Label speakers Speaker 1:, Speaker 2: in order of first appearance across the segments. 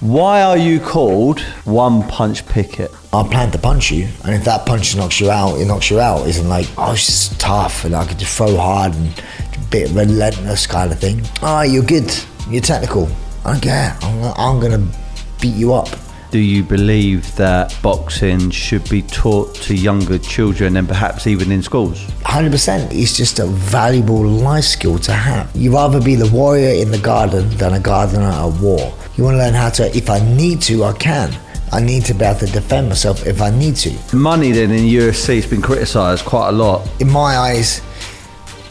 Speaker 1: Why are you called One Punch Pickett?
Speaker 2: I plan to punch you, and if that punch knocks you out, it knocks you out. Isn't like, oh, it's just tough, and I could just throw hard and a bit relentless kind of thing. Oh, you're good, you're technical. I don't care. I'm gonna beat you up.
Speaker 1: Do you believe that boxing should be taught to younger children and perhaps even in schools?
Speaker 2: 100%. It's just a valuable life skill to have. You'd rather be the warrior in the garden than a gardener at a war. You want to learn how to, if I need to, I can. I need to be able to defend myself if I need to.
Speaker 1: Money then in UFC has been criticised quite a lot.
Speaker 2: In my eyes,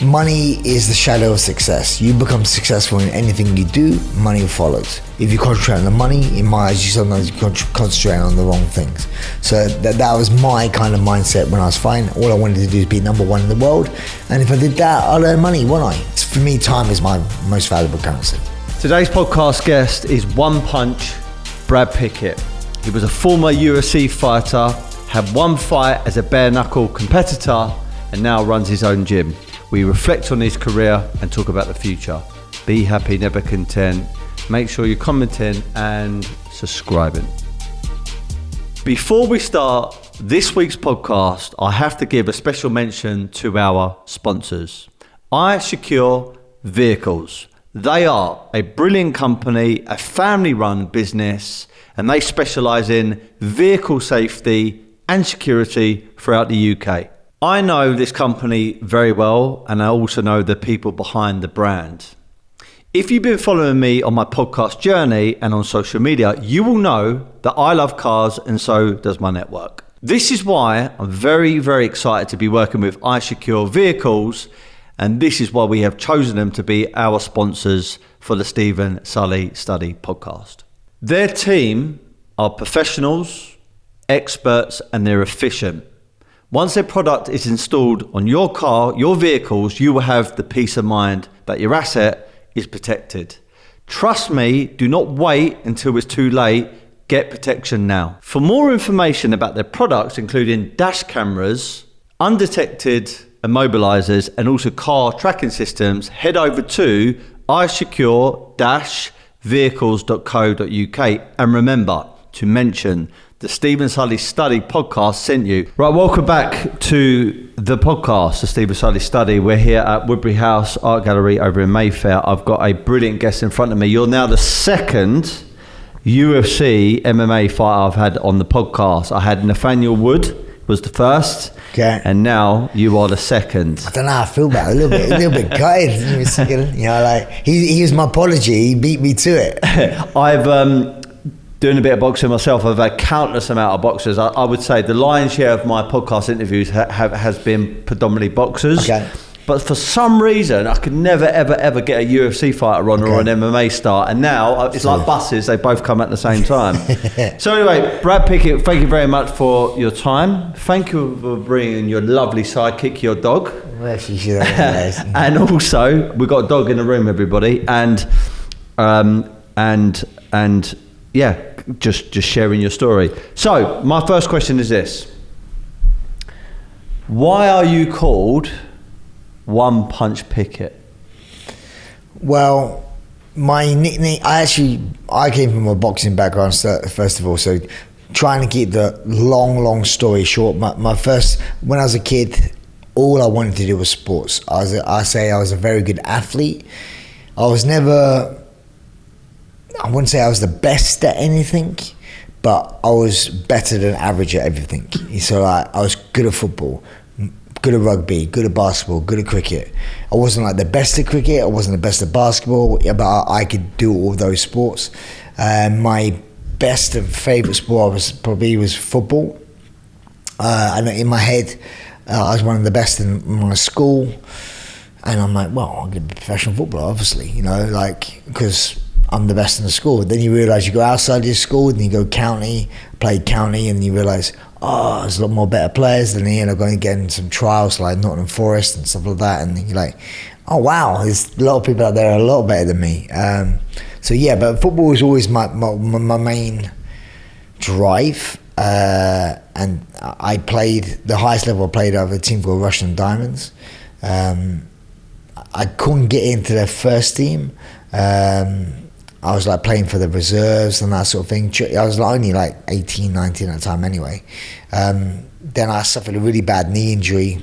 Speaker 2: money is the shadow of success. You become successful in anything you do, money follows. If you concentrate on the money, in my eyes, you sometimes concentrate on the wrong things. So that was my kind of mindset when I was fighting. All I wanted to do is be number one in the world. And if I did that, I'll earn money, won't I? For me, time is my most valuable currency.
Speaker 1: Today's podcast guest is One Punch Brad Pickett. He was a former UFC fighter, had one fight as a bare-knuckle competitor, and now runs his own gym. We reflect on his career and talk about the future. Be happy, never content. Make sure you're commenting and subscribing. Before we start this week's podcast, I have to give a special mention to our sponsors. iSecure Vehicles. They are a brilliant company, a family-run business, and they specialise in vehicle safety and security throughout the UK. I know this company very well, and I also know the people behind the brand. If you've been following me on my podcast journey and on social media, you will know that I love cars and so does my network. This is why I'm very, very excited to be working with iSecure Vehicles, and this is why we have chosen them to be our sponsors for the Steven Sulley Study podcast. Their team are professionals, experts, and they're efficient. Once their product is installed on your car, your vehicles, you will have the peace of mind that your asset is protected. Trust me, do not wait until it's too late. Get protection now. For more information about their products, including dash cameras, undetected immobilizers, and also car tracking systems, head over to isecure-vehicles.co.uk and remember to mention the Steven Sulley Study podcast sent you. Right, welcome back to the podcast, the Steven Sulley Study. We're here at Woodbury House Art Gallery over in Mayfair. I've got a brilliant guest in front of me. You're now the second UFC MMA fighter I've had on the podcast. I had Nathaniel Wood was the first,
Speaker 2: okay,
Speaker 1: and now you are the second.
Speaker 2: I don't know how I feel about it. A little bit gutted. You know, like he was my apology. He beat me to it.
Speaker 1: I've doing a bit of boxing myself. I've had countless amount of boxers. I would say the lion's share of my podcast interviews has been predominantly boxers. Okay. But for some reason, I could never, ever get a UFC fighter on or an MMA star. And now it's like buses. They both come at the same time. So anyway, Brad Pickett, thank you very much for your time. Thank you for bringing your lovely sidekick, your dog.
Speaker 2: Well, she should have.
Speaker 1: And also, we've got a dog in the room, everybody. And yeah, just sharing your story. So my first question is this: why are you called One Punch Pickett?
Speaker 2: Well, my nickname, I came from a boxing background first of all, so trying to keep the long story short, my first, when I was a kid, all I wanted to do was sports. I was a very good athlete. I wouldn't say I was the best at anything, but I was better than average at everything. So I was good at football, good at rugby, good at basketball, good at cricket. I wasn't like the best at cricket, I wasn't the best at basketball, but I could do all those sports. My best and favourite sport was football. And in my head, I was one of the best in my school. And I'm like, well, I'm going to be a professional footballer, obviously, you know, like, because I'm the best in the school. Then you realise you go outside your school, and you go county, play county, and you realise, oh, there's a lot more better players than here, and I'm going to get in some trials like Nottingham Forest and stuff like that, and you're like, oh wow, there's a lot of people out there are a lot better than me. So yeah, but football was always my main drive, and I played, the highest level I played over a team called Russian Diamonds. I couldn't get into their first team. I was like playing for the reserves and that sort of thing. I was only like 18, 19 at the time anyway. Then I suffered a really bad knee injury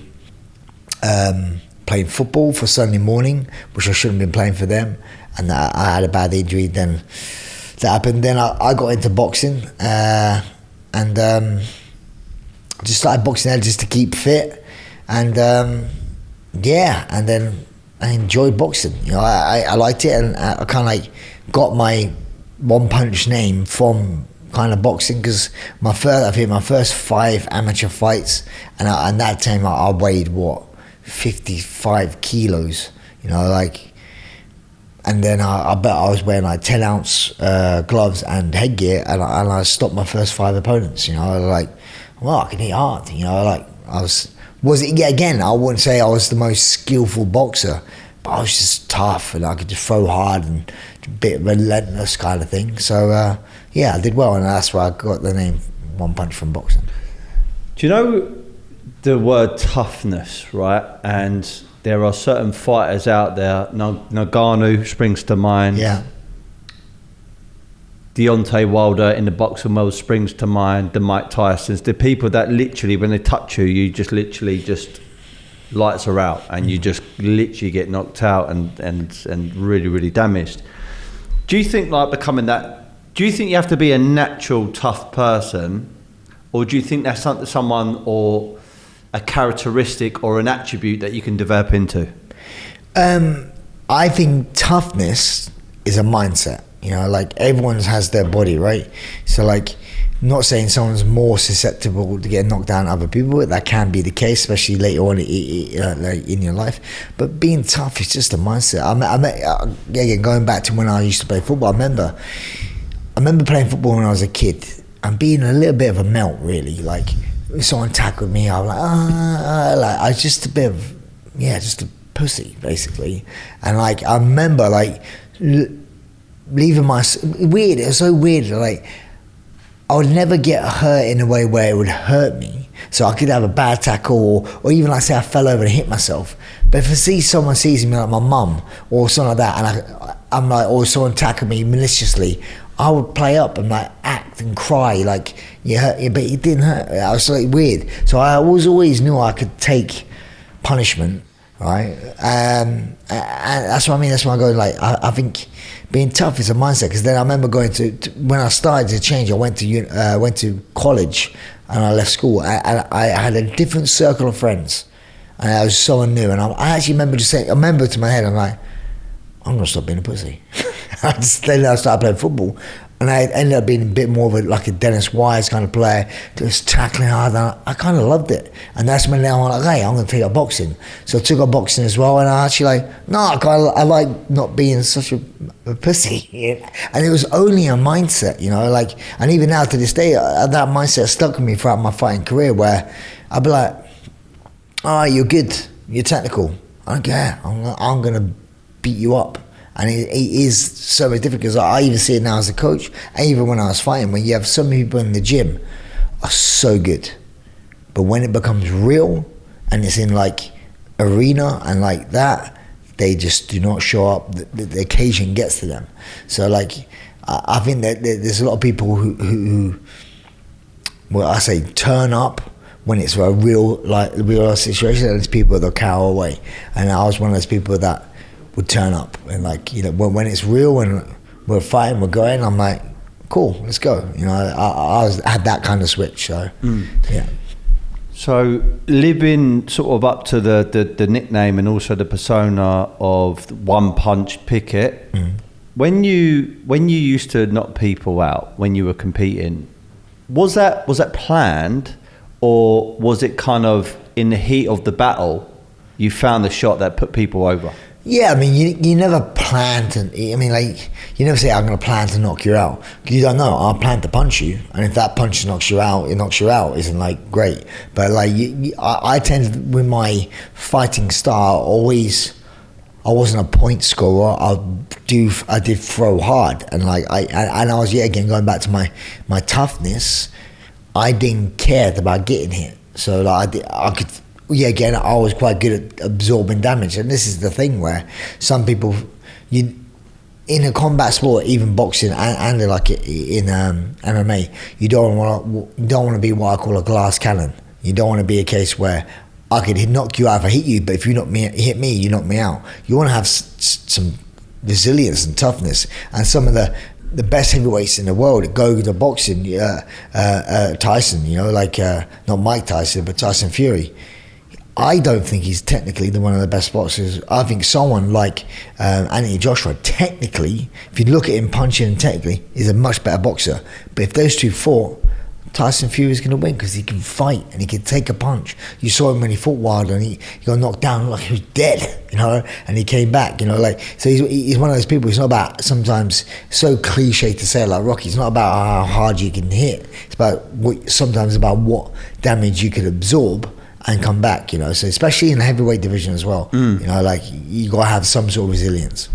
Speaker 2: playing football for Sunday Morning, which I shouldn't have been playing for them. And I had a bad injury. Then that happened. Then I got into boxing and just started boxing there just to keep fit. And and then I enjoyed boxing. You know, I liked it, and I kind of like got my One Punch name from kind of boxing, because my first 5 amateur fights, and that time I weighed 55 kilos. You know, like, and then I bet I was wearing like 10-ounce gloves and headgear, and I stopped my first 5 opponents. You know, I was like, well, I can hit hard. You know, like I again, I wouldn't say I was the most skillful boxer, but I was just tough, and I could just throw hard and a bit relentless kind of thing. So I did well, and that's why I got the name One Punch from boxing.
Speaker 1: Do you know the word toughness, right? And there are certain fighters out there, Nagano springs to mind.
Speaker 2: Yeah.
Speaker 1: Deontay Wilder in the boxing world springs to mind, the Mike Tysons, the people that literally, when they touch you, you just literally just lights are out, and you just literally get knocked out and really, really damaged. Do you think like becoming that, do you think you have to be a natural tough person, or do you think that's someone or a characteristic or an attribute that you can develop into?
Speaker 2: I think toughness is a mindset. You know, like everyone has their body, right? So like, not saying someone's more susceptible to get knocked down than other people. That can be the case, especially later on in your life. But being tough is just a mindset. Again, going back to when I used to play football, I remember playing football when I was a kid and being a little bit of a melt, really. Like, if someone tackled me, I was like, I was just a bit of, just a pussy, basically. And like, I remember like leaving it was so weird, like I would never get hurt in a way where it would hurt me. So I could have a bad tackle, or even like say I fell over and hit myself. But if I see someone sees me, like my mum or something like that, and I'm like, or someone tackle me maliciously, I would play up and like act and cry like you hurt you, but it didn't hurt. I was like weird. So I always knew I could take punishment, right? And that's what I mean. That's why I go like I think being tough is a mindset. Because then I remember going to when I started to change. I went to college and I left school. I had a different circle of friends, and I was someone new. And I actually remember just saying, I remember to my head, I'm like, I'm gonna stop being a pussy. Then I started playing football, and I ended up being a bit more of a Dennis Wise kind of player, just tackling hard. And I kind of loved it, and that's when now I'm like, hey, I'm going to take up boxing. So I took up boxing as well, and I actually I like not being such a pussy. And it was only a mindset, you know, like, and even now to this day, that mindset stuck with me throughout my fighting career, where I'd be like, all right, you're good, you're technical, I don't care, I'm going to beat you up. And it is so much different, because I even see it now as a coach, and even when I was fighting, when you have so many people in the gym are so good, but when it becomes real and it's in like arena and like that, they just do not show up. The occasion gets to them. So like, I think that there's a lot of people who well, I say turn up when it's a real situation, and there's people that cower away. And I was one of those people that would turn up, and like, you know, when it's real and we're fighting, we're going, I'm like, cool, let's go. You know, I had that kind of switch. So yeah.
Speaker 1: So living sort of up to the nickname and also the persona of One Punch Pickett, when you used to knock people out when you were competing, was that planned, or was it kind of in the heat of the battle you found the shot that put people over?
Speaker 2: Yeah, I mean, you never plan to. I mean, like, you never say, I'm going to plan to knock you out. You don't know. I'll plan to punch you, and if that punch knocks you out, it knocks you out. Isn't like great, but like I tend, with my fighting style, always, I wasn't a point scorer. I did throw hard, and like I was yet again going back to my toughness. I didn't care about getting hit, so like I could. Yeah, again, I was quite good at absorbing damage, and this is the thing where some people, in a combat sport, even boxing and like in MMA, you don't want to be what I call a glass cannon. You don't want to be a case where I could knock you out if I hit you, but if you hit me, you knock me out. You want to have some resilience and toughness. And some of the best heavyweights in the world go to boxing. Tyson, you know, like not Mike Tyson, but Tyson Fury. I don't think he's technically one of the best boxers. I think someone like Anthony Joshua, technically, if you look at him punching and technically, is a much better boxer. But if those two fought, Tyson Fury is going to win because he can fight and he can take a punch. You saw him when he fought Wilder and he got knocked down like he was dead, you know, and he came back, you know, like, so he's one of those people. It's not about, sometimes so cliche to say like Rocky, it's not about how hard you can hit. It's about sometimes about what damage you could absorb and come back, you know. So especially in the heavyweight division as well, you know, like you got to have some sort of resilience.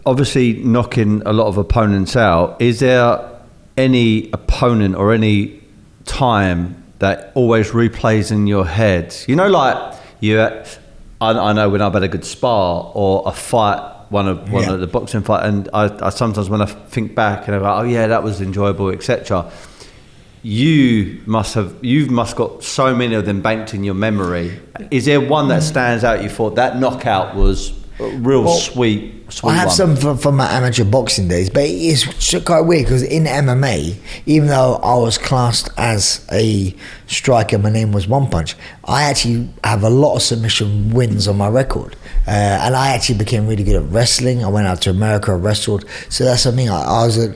Speaker 1: Obviously knocking a lot of opponents out, is there any opponent or any time that always replays in your head? You know, like I know when I've had a good spar or a fight, one of the boxing fight, and I sometimes when I think back and I'm like, oh yeah, that was enjoyable, etc. You've must got so many of them banked in your memory. Is there one that stands out? You thought that knockout was a real sweet
Speaker 2: I have
Speaker 1: one?
Speaker 2: some from my amateur boxing days, but it's quite weird because in MMA, even though I was classed as a striker, my name was One Punch, I actually have a lot of submission wins on my record. And I actually became really good at wrestling. I went out to America, wrestled. So that's something I was a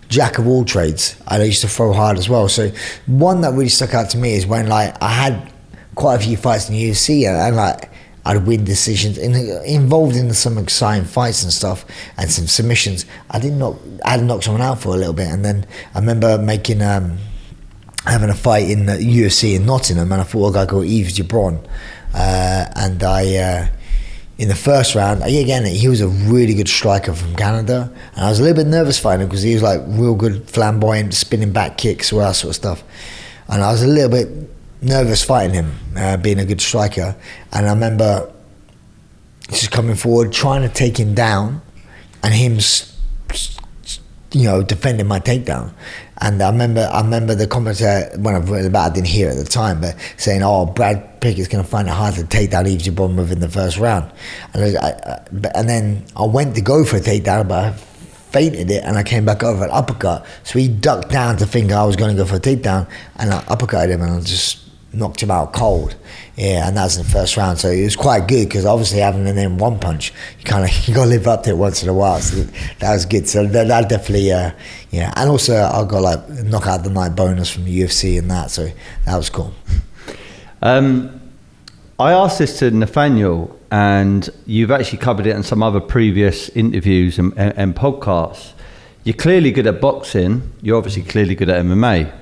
Speaker 2: jack of all trades. I used to throw hard as well. So one that really stuck out to me is when like I had quite a few fights in the UFC and like I'd win decisions involved in some exciting fights and stuff and some submissions. I had knocked someone out for a little bit, and then I remember making having a fight in the UFC in Nottingham, and I fought a guy called Yves Gibron, and I in the first round, again, he was a really good striker from Canada, and I was a little bit nervous fighting him because he was like real good, flamboyant, spinning back kicks, all that sort of stuff, and I was a little bit nervous fighting him, being a good striker. And I remember just coming forward, trying to take him down, and him, you know, defending my takedown. And I remember the commentator, when I've written about it, I didn't hear it at the time, but saying, "Oh, Brad Pickett's going to find it hard to take down Yves Gibron within the first round." And then I went to go for a takedown, but I feinted it and I came back over an uppercut. So he ducked down to think I was going to go for a takedown, and I uppercutted him and I just knocked him out cold. Yeah, and that was in the first round. So it was quite good because obviously having the name One Punch, you got to live up to it once in a while. So that was good. So that definitely, yeah. And also I got like knockout the night bonus from the UFC and that. So that was cool.
Speaker 1: I asked this to Nathaniel, and you've actually covered it in some other previous interviews and podcasts. You're clearly good at boxing. You're obviously clearly good at MMA.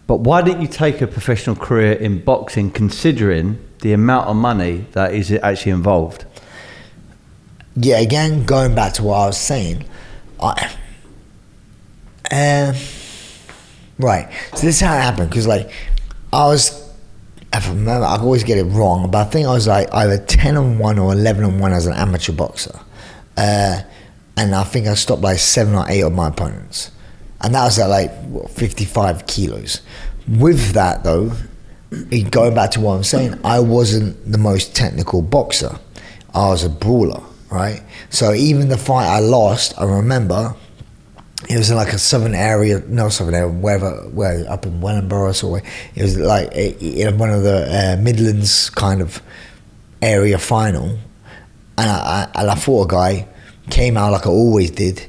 Speaker 1: But why didn't you take a professional career in boxing, considering the amount of money that is actually involved?
Speaker 2: Yeah, again, going back to what I was saying, right. So this is how it happened, because like if I remember, I always get it wrong, but I think I was like either 10-1 or 11-1 as an amateur boxer, and I think I stopped like 7 or 8 of my opponents. And that was at like 55 kilos. With that though, going back to what I'm saying, I wasn't the most technical boxer. I was a brawler, right? So even the fight I lost, I remember, it was in like a where up in Wellingborough somewhere. It was like in one of the Midlands kind of area final. And I fought a guy, came out like I always did,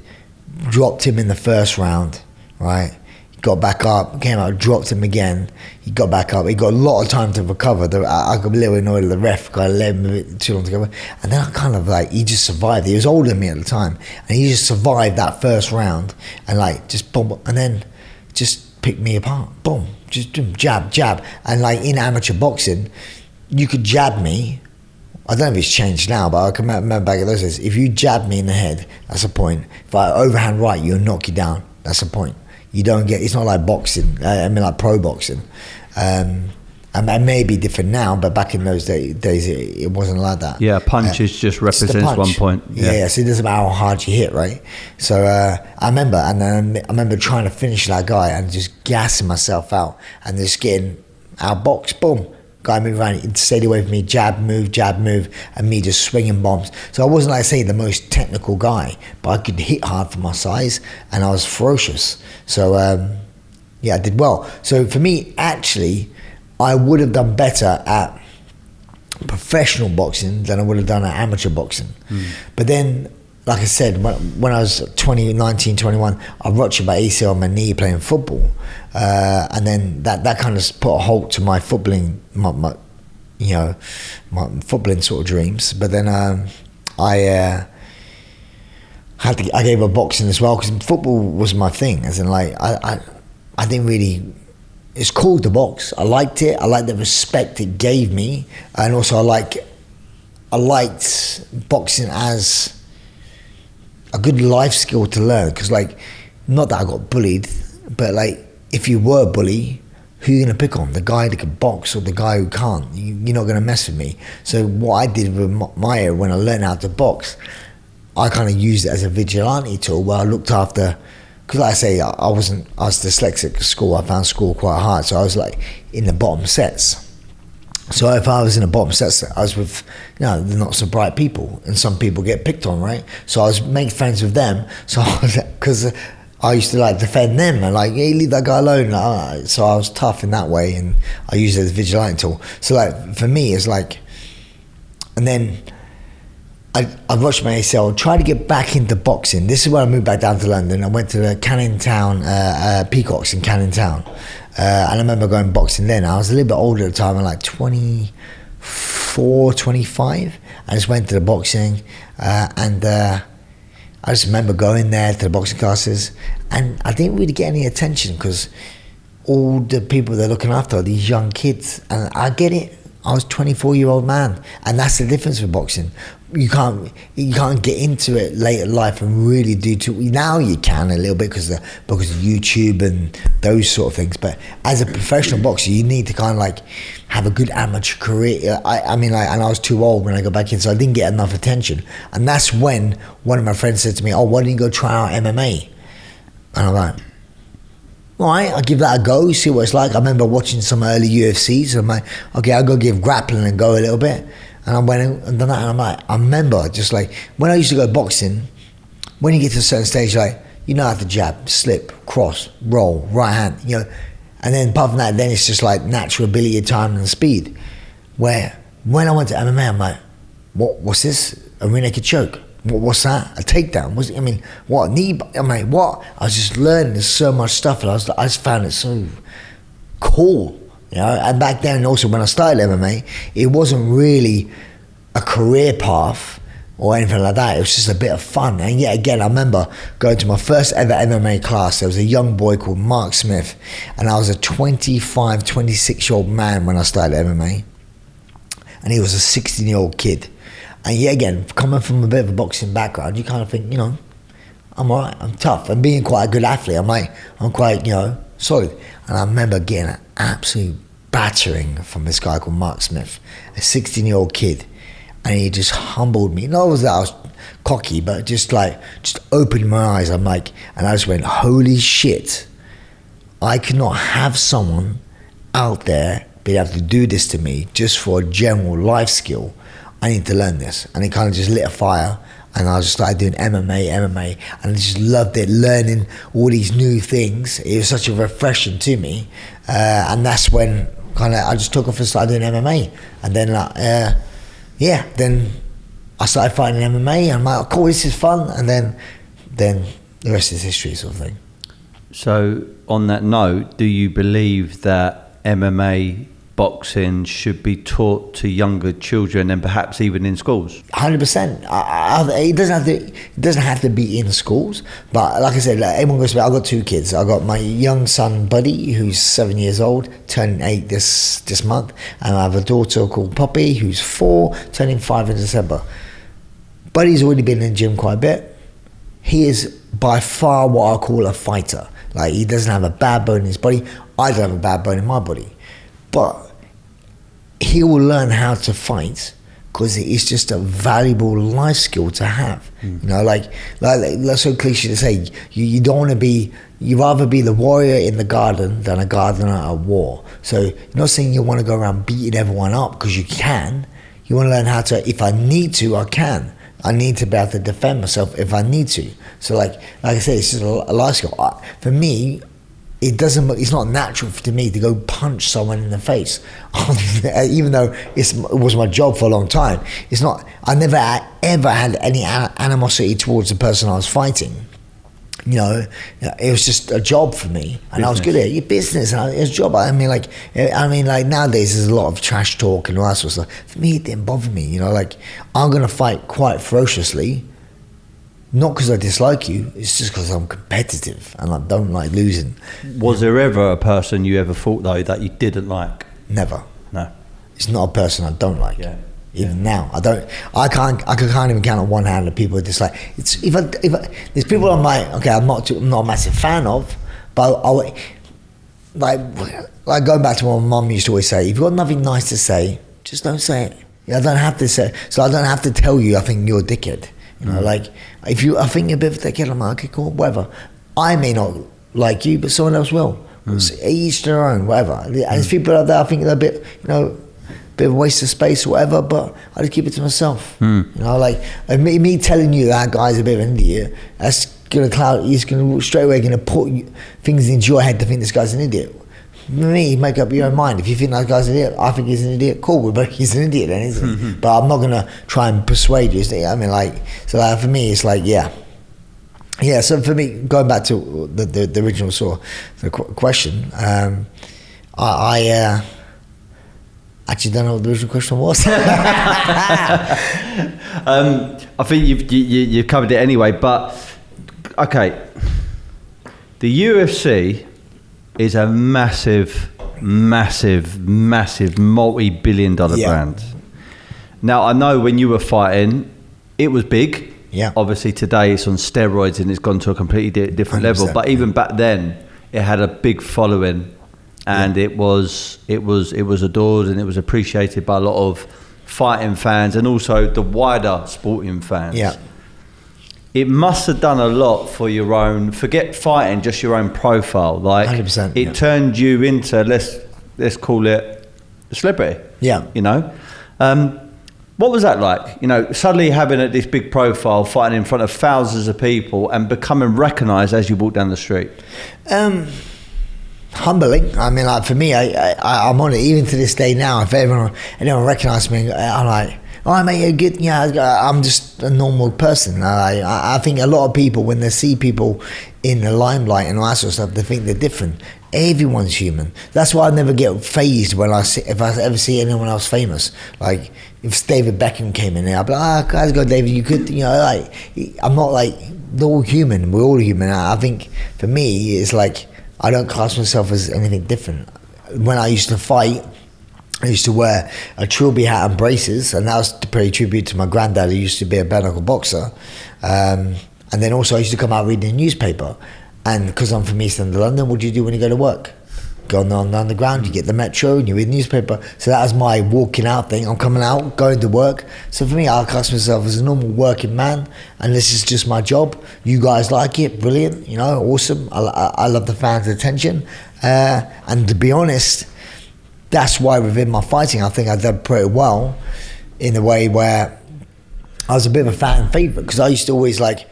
Speaker 2: dropped him in the first round, right? Got back up, came out, dropped him again. He got back up. He got a lot of time to recover. I got a little annoyed at the ref because I let him a bit too long to go. And then I kind of like, he just survived. He was older than me at the time, and he just survived that first round and like just boom, and then just picked me apart. Boom, just jab. And like in amateur boxing, you could jab me. I don't know if it's changed now, but I can remember back in those days, if you jab me in the head, that's a point. If I overhand right you and knock you down, that's a point. You don't get, it's not like boxing, I mean like pro boxing. And And maybe different now, but back in those days, it wasn't like that.
Speaker 1: Yeah, punch is just represents
Speaker 2: punch.
Speaker 1: 1 point.
Speaker 2: Yeah, so it doesn't matter how hard you hit, right? So I remember, and then I remember trying to finish that guy and just gassing myself out and just getting out box, boom. Guy moved around, he'd stayed away from me, jab, move, and me just swinging bombs. So I wasn't, like I say, the most technical guy, but I could hit hard for my size, and I was ferocious. So, I did well. So for me, actually, I would have done better at professional boxing than I would have done at amateur boxing. But then, like I said, when I was 19, 21, I ruptured my ACL on my knee playing football. And then that kind of put a halt to my footballing, my footballing sort of dreams. But then I gave up boxing as well, because football was my thing. As in, like, I didn't really. It's cool to box. I liked it. I liked the respect it gave me, and also I liked boxing as a good life skill to learn. Because, like, not that I got bullied, but like, if you were a bully, who are you gonna pick on? The guy that can box or the guy who can't? You're not gonna mess with me. So what I did with Maya when I learned how to box, I kind of used it as a vigilante tool where I looked after. Because, like I say, I was dyslexic at school. I found school quite hard, so I was like in the bottom sets. So if I was in the bottom sets, I was with, they're not so bright people, and some people get picked on, right? So I was making friends with them. So because I used to like defend them and like, hey, leave that guy alone. So I was tough in that way, and I used it as a vigilante tool. So like for me, it's like, and then I watched my ACL, tried to get back into boxing. This is when I moved back down to London. I went to the Canning Town, Peacocks in Canning Town. And I remember going boxing then. I was a little bit older at the time, I'm like 24, 25. I just went to the boxing, and I just remember going there to the boxing classes, and I didn't really get any attention because all the people they're looking after are these young kids. And I get it. I was a 24-year-old man, and that's the difference with boxing. You can't get into it late in life and really do too. Now you can a little bit because of YouTube and those sort of things. But as a professional boxer, you need to kind of like have a good amateur career. I mean, like, and I was too old when I got back in, so I didn't get enough attention. And that's when one of my friends said to me, "Oh, why don't you go try out MMA?" And I'm like, all right, I'll give that a go, see what it's like. I remember watching some early UFCs, and I'm like, okay, I'll go give grappling and go a little bit. And I went and done that, and I'm like, I remember just like, when I used to go boxing, when you get to a certain stage, like, you know how to jab, slip, cross, roll, right hand, and then apart from that, then it's just like natural ability, time and speed. Where when I went to MMA, I'm like, what's this? A rear naked choke? What's that? A takedown? What? Knee? I'm like, what? I was just learning. There's so much stuff, and I just found it so cool, And back then, also when I started MMA, it wasn't really a career path or anything like that. It was just a bit of fun. And yet again, I remember going to my first ever MMA class. There was a young boy called Mark Smith, and I was a 25, 26-year-old man when I started MMA, and he was a 16-year-old kid. And yet again, coming from a bit of a boxing background, you kind of think, I'm all right, I'm tough. And being quite a good athlete, I'm quite, solid. And I remember getting an absolute battering from this guy called Mark Smith, a 16-year-old kid. And he just humbled me. Not that I was cocky, but just opened my eyes. And I just went, holy shit, I cannot have someone out there be able to do this to me just for a general life skill. I need to learn this. And it kind of just lit a fire, and I just started doing MMA, and I just loved it, learning all these new things. It was such a refreshing to me, and that's when kind of I just took off and started doing MMA. And then then I started fighting MMA, and I'm like, oh, cool, this is fun. And then the rest is history, sort of thing.
Speaker 1: So on that note, do you believe that MMA boxing should be taught to younger children and perhaps even in schools?
Speaker 2: 100%. It doesn't have to be in schools, but like I said, everyone goes to I've got 2 kids. I've got my young son Buddy, who's 7 years old, turning 8 this month, and I have a daughter called Poppy, who's 4, turning 5 in December. Buddy's already been in the gym quite a bit. He is by far what I call a fighter. Like, he doesn't have a bad bone in his body. I don't have a bad bone in my body. But he will learn how to fight because it's just a valuable life skill to have. You know, like that's so cliche to say. You don't want to be. You rather be the warrior in the garden than a gardener at war. So you're not saying you want to go around beating everyone up because you can. You want to learn how to. If I need to, I can. I need to be able to defend myself if I need to. So like I said, it's just a life skill. For me, it's not natural to me to go punch someone in the face. Even though it was my job for a long time, it's not. I never ever had any animosity towards the person I was fighting. You know, it was just a job for me, and I was good at it. Business, it was a job. I mean, like nowadays there's a lot of trash talk and all that sort of stuff. For me, it didn't bother me. You know, like I'm gonna fight quite ferociously, not because I dislike you. It's just because I'm competitive and I don't like losing.
Speaker 1: Was there ever a person you ever thought though that you didn't like?
Speaker 2: Never.
Speaker 1: No.
Speaker 2: It's not a person I don't like.
Speaker 1: Yeah.
Speaker 2: Even now, I can't even count on one hand the people who dislike. It's if there's people I'm like, okay, I'm not a massive fan of, but I like going back to what my mum used to always say: if you've got nothing nice to say, just don't say it. I don't have to say, so I don't have to tell you I think you're a dickhead. You know, like I think you're a bit of a dickhead, I'm like, okay, cool, whatever. I may not like you, but someone else will. Each their own, whatever. And there's people out there I think they're a bit, you know, bit of a waste of space or whatever, but I just keep it to myself. You know, like me telling you that guy's a bit of an idiot, that's gonna cloud. He's gonna straight away gonna put things into your head to think this guy's an idiot. Me, make up your own mind. If you think that guy's an idiot, I think he's an idiot. Cool, but he's an idiot then, isn't he? But I'm not gonna try and persuade you. I mean, like, so like, for me, it's like, yeah. So for me, going back to the original sort of the question, I actually don't know what the original question was.
Speaker 1: I think you've covered it anyway, but okay. The UFC is a massive multi-billion-dollar brand. Now, I know when you were fighting, it was big.
Speaker 2: Yeah.
Speaker 1: Obviously, today it's on steroids and it's gone to a completely different level. But even back then, it had a big following. And it was adored and it was appreciated by a lot of fighting fans and also the wider sporting fans.
Speaker 2: Yeah.
Speaker 1: It must have done a lot for your own, forget fighting, just your own profile. Like
Speaker 2: 100%,
Speaker 1: it turned you into, let's call it a celebrity.
Speaker 2: Yeah.
Speaker 1: You know? What was that like? You know, suddenly having this big profile, fighting in front of thousands of people and becoming recognised as you walk down the street?
Speaker 2: Humbling. I mean, like for me, I'm on it even to this day now. If anyone recognises me, I'm like, all right, mate, you're good. Yeah, I'm just a normal person. I think a lot of people, when they see people in the limelight and all that sort of stuff, they think they're different. Everyone's human. That's why I never get fazed if I ever see anyone else famous. Like if David Beckham came in there, I'd be like, guys, go David. You could, you know, like I'm not like they're all human. We're all human. I think for me, it's like I don't class myself as anything different. When I used to fight, I used to wear a trilby hat and braces, and that was to pay tribute to my granddad, who used to be a bare knuckle boxer. And then also I used to come out reading the newspaper. And because I'm from East End of London, what do you do when you go to work? Go on the underground, you get the metro, and you read the newspaper. So that was my walking out thing. I'm coming out, going to work. So for me, I class myself as a normal working man, and this is just my job. You guys like it, brilliant, you know, awesome. I love the fans' attention. And to be honest, that's why within my fighting, I think I did pretty well in a way where I was a bit of a fan favourite, because I used to always like,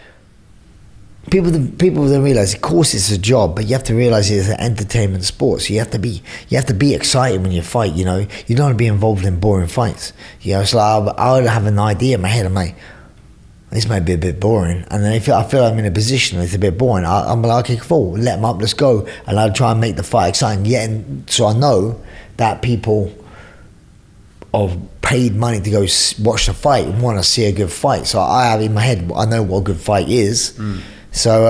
Speaker 2: people don't realise, of course it's a job, but you have to realise it's an entertainment sport, so you have to be excited when you fight, you know. You don't want to be involved in boring fights, you know. So I would have an idea in my head, I'm like, this might be a bit boring, and then if I feel I'm in a position it's a bit boring, I'm like, okay, cool, let them up, let's go, and I'll try and make the fight exciting. So I know that people of paid money to go watch the fight and want to see a good fight, so I have in my head, I know what a good fight is. So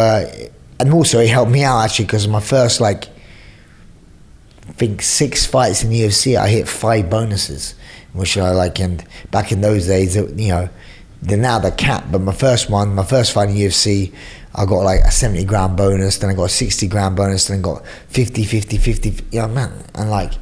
Speaker 2: and also it helped me out actually, because my first I think 6 fights in the UFC, I hit 5 bonuses, which I like. And back in those days, you know, they're now the cap. But my first fight in the UFC, I got like a 70 grand bonus, then I got a 60 grand bonus, then I got 50, you know, man. And like,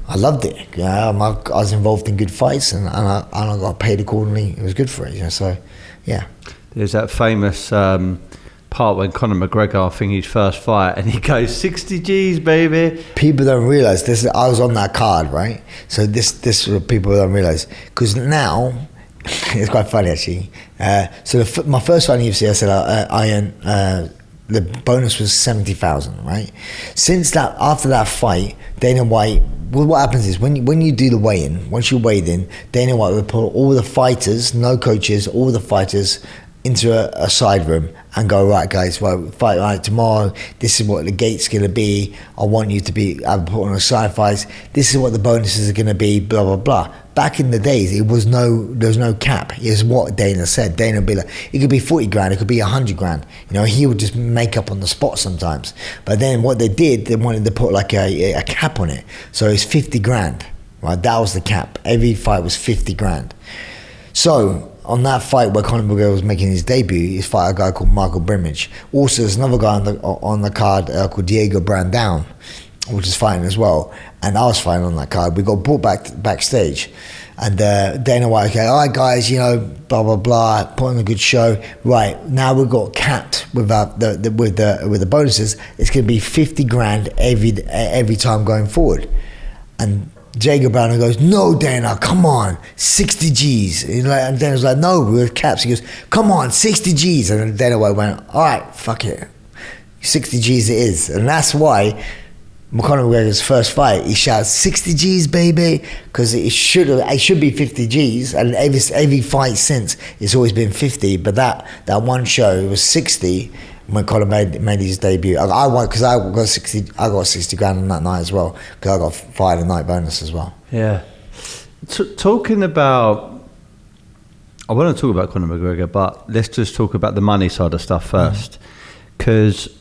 Speaker 2: I loved it. I was involved in good fights, and I got paid accordingly. It was good for it. So, yeah.
Speaker 1: There's that famous part when Conor McGregor, I think his first fight, and he goes 60 G's, baby.
Speaker 2: People don't realise this. I was on that card, right? So this is what people don't realise, because now it's quite funny actually. So my first fight in UFC, I said the bonus was 70,000, right? Since that, after that fight, Dana White. Well, what happens is when you do the weigh-in, once you weighed in, Dana White would put all the fighters, no coaches, all the fighters into a side room and go, right guys, well, fight right tomorrow, this is what the gate's going to be, I want you to be put on a side fights, this is what the bonuses are going to be, blah blah blah. Back in the days, there was no cap. It's what Dana said. Dana would be like, it could be 40 grand, it could be 100 grand. He would just make up on the spot sometimes. But then what they did, they wanted to put like a cap on it. So it's 50 grand, right? That was the cap. Every fight was 50 grand. So on that fight where Conor McGregor was making his debut, he fought a guy called Michael Brimage. Also, there's another guy on the card called Diego Brandão, which is fighting as well. And I was fighting on that card. We got brought backstage. And Dana White, okay, all right guys, blah, blah, blah, put on a good show. Right, now we've got capped with the bonuses. It's going to be 50 grand every time going forward. And Jacob Brown goes, no, Dana, come on, 60 G's. And Dana's like, no, we're caps. He goes, come on, 60 G's. And then Dana White went, all right, fuck it. 60 G's it is. And that's why Conor McGregor's first fight, he shouts 60 G's, baby, because it should be 50 G's, and every fight since it's always been 50. But that one show, it was 60 when Conor made his debut. I won because I got 60. I got 60 grand on that night as well, because I got fired a night bonus as well.
Speaker 1: Yeah. Talking about, I want to talk about Conor McGregor, but let's just talk about the money side of stuff first, because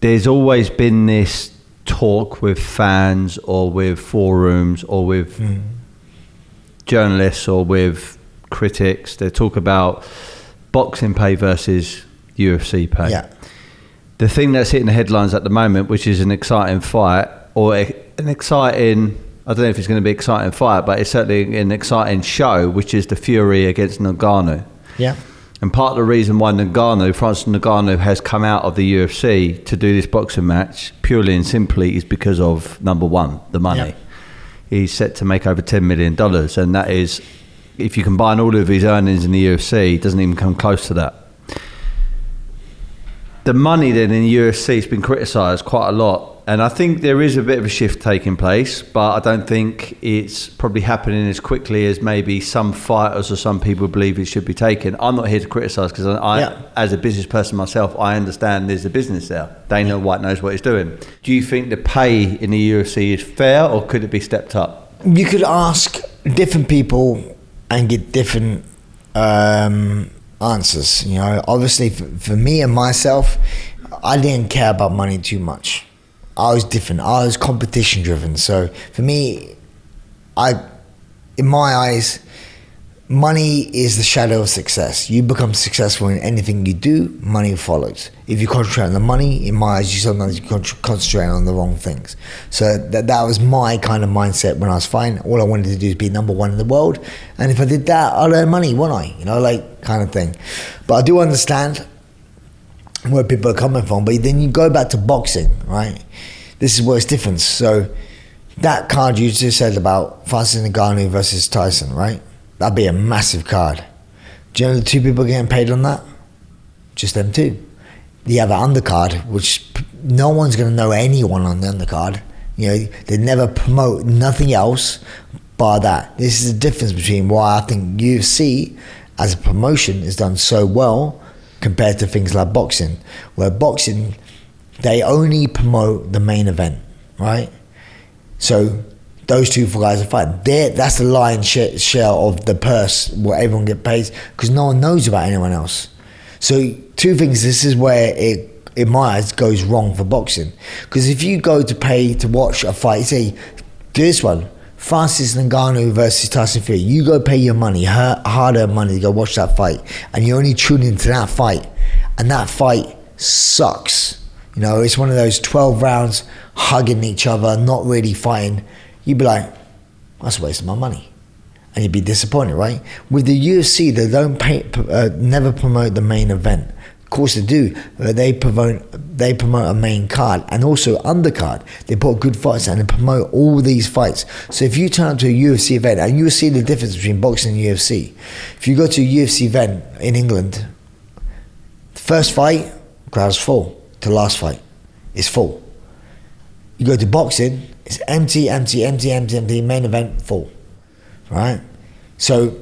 Speaker 1: there's always been this talk with fans or with forums or with journalists or with critics. They talk about boxing pay versus UFC pay.
Speaker 2: Yeah.
Speaker 1: The thing that's hitting the headlines at the moment, which is an exciting fight, or an exciting, I don't know if it's going to be an exciting fight, but it's certainly an exciting show, which is the Fury against Ngannou.
Speaker 2: Yeah.
Speaker 1: And part of the reason why Francis Ngannou has come out of the UFC to do this boxing match purely and simply is because of, number one, the money.
Speaker 2: Yeah.
Speaker 1: He's set to make over $10 million. And that is, if you combine all of his earnings in the UFC, it doesn't even come close to that. The money then in the UFC has been criticised quite a lot. And I think there is a bit of a shift taking place, but I don't think it's probably happening as quickly as maybe some fighters or some people believe it should be taken. I'm not here to criticise, because as a business person myself, I understand there's a business there. Dana White knows what he's doing. Do you think the pay in the UFC is fair, or could it be stepped up?
Speaker 2: You could ask different people and get different answers. Obviously for me and myself, I didn't care about money too much. I was different. I was competition driven. So for me, in my eyes, money is the shadow of success. You become successful in anything you do, money follows. If you concentrate on the money, in my eyes, you sometimes concentrate on the wrong things. So that was my kind of mindset when I was fighting. All I wanted to do is be number one in the world. And if I did that, I'll earn money, won't I? Kind of thing. But I do understand where people are coming from. But then you go back to boxing, right? This is where it's different. So that card you just said about Francis Ngannou versus Tyson, right? That'd be a massive card. Do you know the two people getting paid on that? Just them two. You have an undercard, which no one's going to know anyone on the undercard. They never promote nothing else bar that. This is the difference between why I think UFC as a promotion is done so well compared to things like boxing, where boxing, they only promote the main event, right? So those two guys are fighting. That's the lion's share of the purse where everyone gets paid, because no one knows about anyone else. So two things, this is where it, in my eyes, goes wrong for boxing. Because if you go to pay to watch a fight, say, this one, Francis Ngannou versus Tyson Fury, you go pay your money, hard-earned money to go watch that fight, and you only tune into that fight, and that fight sucks. It's one of those 12 rounds hugging each other, not really fighting. you'd be like, that's a waste of my money. And you'd be disappointed, right? With the UFC, they don't never promote the main event. Of course they do. They promote a main card and also undercard. They put good fights and they promote all these fights. So if you turn up to a UFC event, and you'll see the difference between boxing and UFC. If you go to a UFC event in England, the first fight, crowd's full. The last fight is full. You go to boxing, it's empty, main event full. Right? So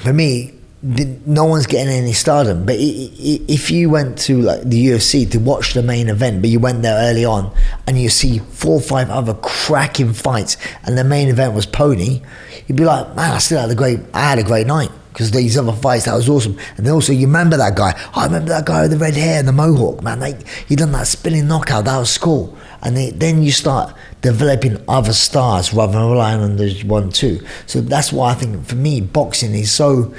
Speaker 2: for me, no one's getting any stardom. But if you went to like the UFC to watch the main event, but you went there early on and you see 4 or 5 other cracking fights and the main event was pony, you'd be like, man, I had a great night because these other fights, that was awesome. And then also you remember that guy. I remember that guy with the red hair and the mohawk, man. He done that spinning knockout. That was cool. And then you start developing other stars rather than relying on the 1, 2. So that's why I think for me, boxing is so.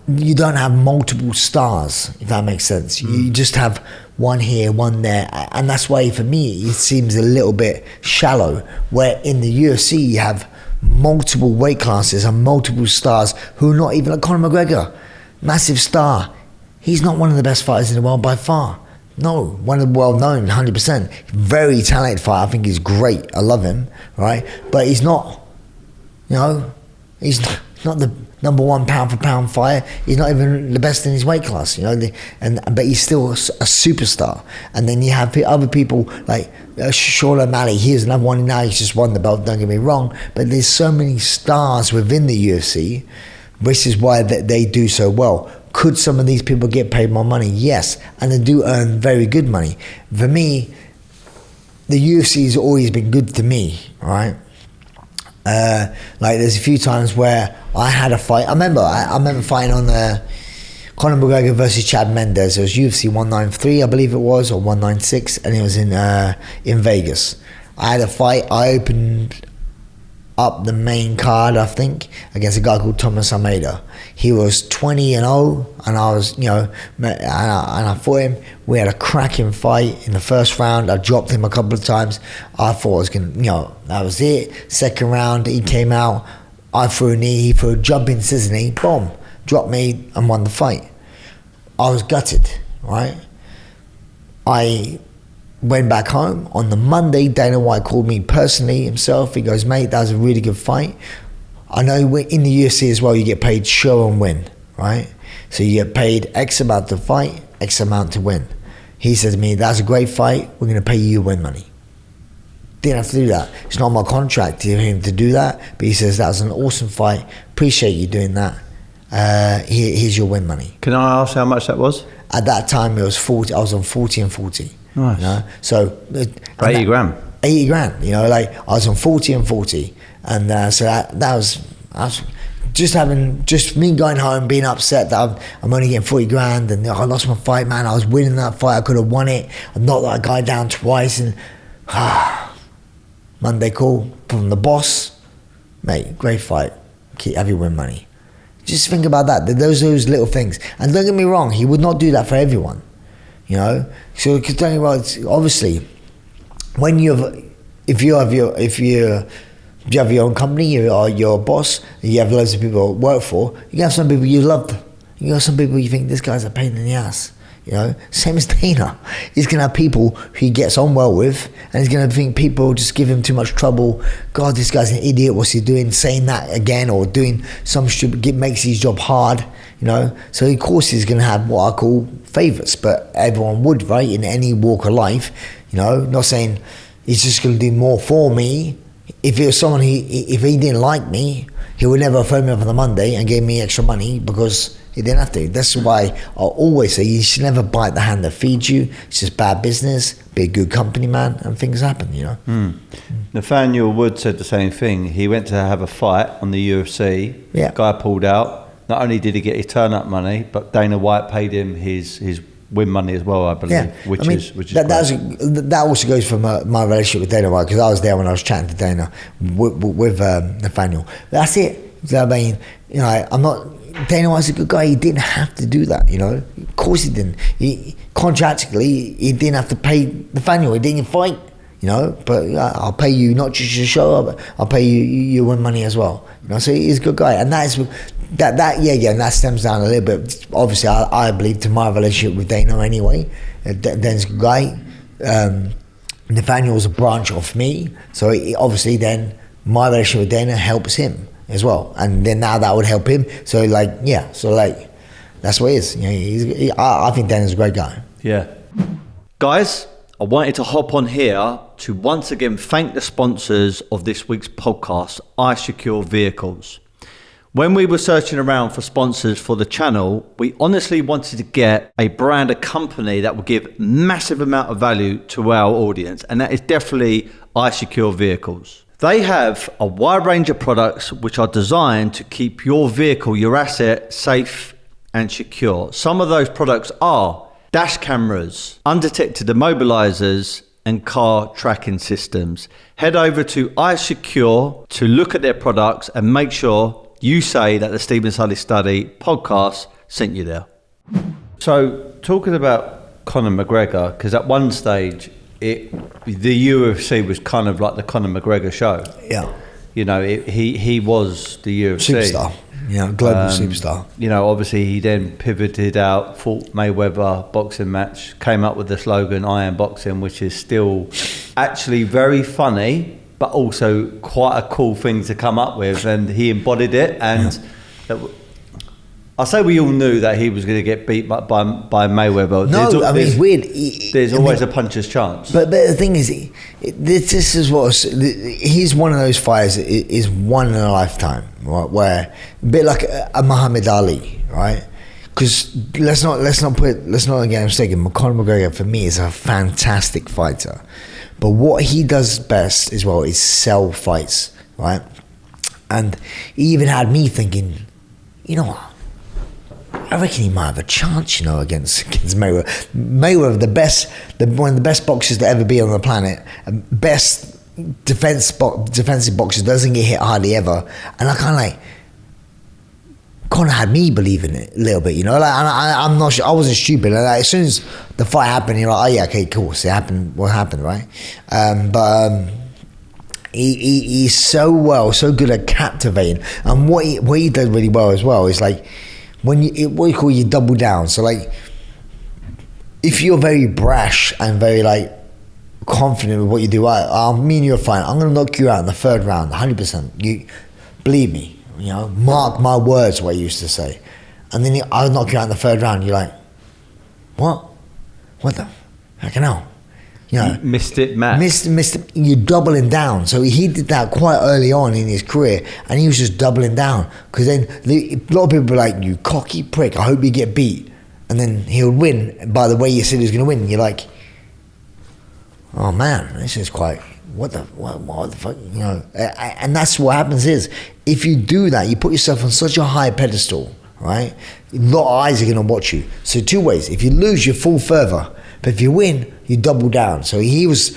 Speaker 2: You don't have multiple stars, if that makes sense. You just have one here, one there. And that's why, for me, it seems a little bit shallow. Where in the UFC, you have multiple weight classes and multiple stars who are not even like Conor McGregor. Massive star. He's not one of the best fighters in the world by far. No, one of the well-known, 100%. Very talented fighter. I think he's great. I love him, right? But he's not, he's not the number 1 pound-for-pound fighter. He's not even the best in his weight class, but he's still a superstar. And then you have other people like Sean O'Malley. Here's another one. Now he's just won the belt, don't get me wrong. But there's so many stars within the UFC, which is why they do so well. Could some of these people get paid more money? Yes, and they do earn very good money. For me, the UFC has always been good to me, right? Like there's a few times where I had a fight. I remember fighting on Conor McGregor versus Chad Mendes. It was UFC 193, I believe it was, or 196, and it was in Vegas. I had a fight. I opened up the main card, I think, against a guy called Thomas Almeida. He was 20-0, and I was, and I fought him. We had a cracking fight in the first round. I dropped him a couple of times. I thought I was going to, that was it. Second round, he came out. I threw a knee, he threw a jumping scissor knee, boom, dropped me and won the fight. I was gutted, right? I went back home. On the Monday, Dana White called me personally himself. He goes, mate, that was a really good fight. I know in the UFC as well, you get paid show and win, right? So you get paid X amount to fight, X amount to win. He said to me, that's a great fight. We're going to pay you win money. Didn't have to do that. It's not my contract to him to do that. But he says, that was an awesome fight. Appreciate you doing that. Here's your win money.
Speaker 1: Can I ask how much that was?
Speaker 2: At that time, it was 40. I was on 40 and 40.
Speaker 1: Nice.
Speaker 2: So
Speaker 1: 80 grand.
Speaker 2: 80 grand. I was on 40 and 40, and so that was just me going home being upset that I'm only getting 40 grand, and I lost my fight, man. I was winning that fight. I could have won it. I knocked that guy down twice, and Monday call from the boss, mate. Great fight. Have your win money. Just think about that. Those little things. And don't get me wrong, he would not do that for everyone. So because don't get me wrong, obviously, when if you have your own company, you're your boss, you have loads of people to work for, you have some people you love. You have some people you think, this guy's a pain in the ass. Same as Dana. He's going to have people who he gets on well with, and he's going to think people just give him too much trouble. God, this guy's an idiot. What's he doing? Saying that again, or doing some stupid, makes his job hard. So of course he's going to have what I call favourites, but everyone would, right, in any walk of life. Not saying he's just going to do more for me. If it was someone if he didn't like me, he would never phone me up on the Monday and give me extra money because he didn't have to. That's why I always say you should never bite the hand that feeds you. It's just bad business. Be a good company man, and things happen.
Speaker 1: Nathaniel Wood said the same thing. He went to have a fight on the UFC.
Speaker 2: Yeah.
Speaker 1: Guy pulled out. Not only did he get his turn-up money, but Dana White paid him his win money as well, I believe. Yeah. Which is
Speaker 2: that also goes from my relationship with Dana White, because I was there when I was chatting to Dana with Nathaniel. That's it. I mean, I'm not. Dana White's a good guy. He didn't have to do that. Of course he didn't. Contractually, he didn't have to pay Nathaniel. He didn't fight. you know, but I'll pay you not just your show, but I'll pay you win money as well. You know, so he's a good guy, and that stems down a little bit. Obviously, I believe to my relationship with Dana anyway. Dana's a good guy. Nathaniel's a branch off me, so obviously then my relationship with Dana helps him as well, and then now that would help him. So that's what it is. You know, I think Dana's a great guy.
Speaker 1: Yeah, guys, I wanted to hop on here to once again thank the sponsors of this week's podcast, iSecure Vehicles. When we were searching around for sponsors for the channel, we honestly wanted to get a brand, a company that would give massive amount of value to our audience, and that is definitely iSecure Vehicles. They have a wide range of products which are designed to keep your vehicle, your asset, safe and secure. Some of those products are dash cameras, undetected immobilizers, and car tracking systems. Head over to iSecure to look at their products and make sure you say that the Steven Sulley Study podcast sent you there. So, talking about Conor McGregor, because at one stage, the UFC was kind of like the Conor McGregor show. Yeah. You know, he was the UFC.
Speaker 2: Superstar. Global superstar.
Speaker 1: You know, obviously he then pivoted out, fought Mayweather boxing match, came up with the slogan, I am boxing, which is still actually very funny, but also quite a cool thing to come up with, and he embodied it. And I say we all knew that he was going to get beat by Mayweather.
Speaker 2: No, it's weird.
Speaker 1: There's always a puncher's chance.
Speaker 2: But the thing is, this is what he's one of those fighters. Is one in a lifetime, right? Where a bit like a Muhammad Ali, right? Because let's not get mistaken. Conor McGregor for me is a fantastic fighter. But what he does best as well is sell fights, right? And he even had me thinking, you know what? I reckon he might have a chance, you know, against Mayweather. Mayweather, one of the best boxers to ever be on the planet, best defensive boxer, doesn't get hit hardly ever. And I kind of like, Conor had me believing it a little bit, you know. Like, I'm not sure, I wasn't stupid. Like, as soon as the fight happened, you're like, oh yeah, okay, cool. So it happened. What happened, right? He's so good at captivating, and what he does really well as well is like what you call you double down. So like, if you're very brash and very like confident with what you do, me and you are fine. I'm gonna knock you out in the third round, 100%. You believe me. You know, mark my words, what I used to say. And then I'll knock you out in the third round. You're like, what? What the? Fucking hell. You know,
Speaker 1: missed it, Matt.
Speaker 2: Missed it. You're doubling down. So he did that quite early on in his career, and he was just doubling down. Because then a lot of people were like, you cocky prick, I hope you get beat. And then he'll win by the way you said he was going to win. And you're like, oh man, this is quite... What the fuck, you know? And that's what happens is, if you do that, you put yourself on such a high pedestal, right? A lot of eyes are going to watch you. So two ways: if you lose, you fall further, but if you win, you double down. So he was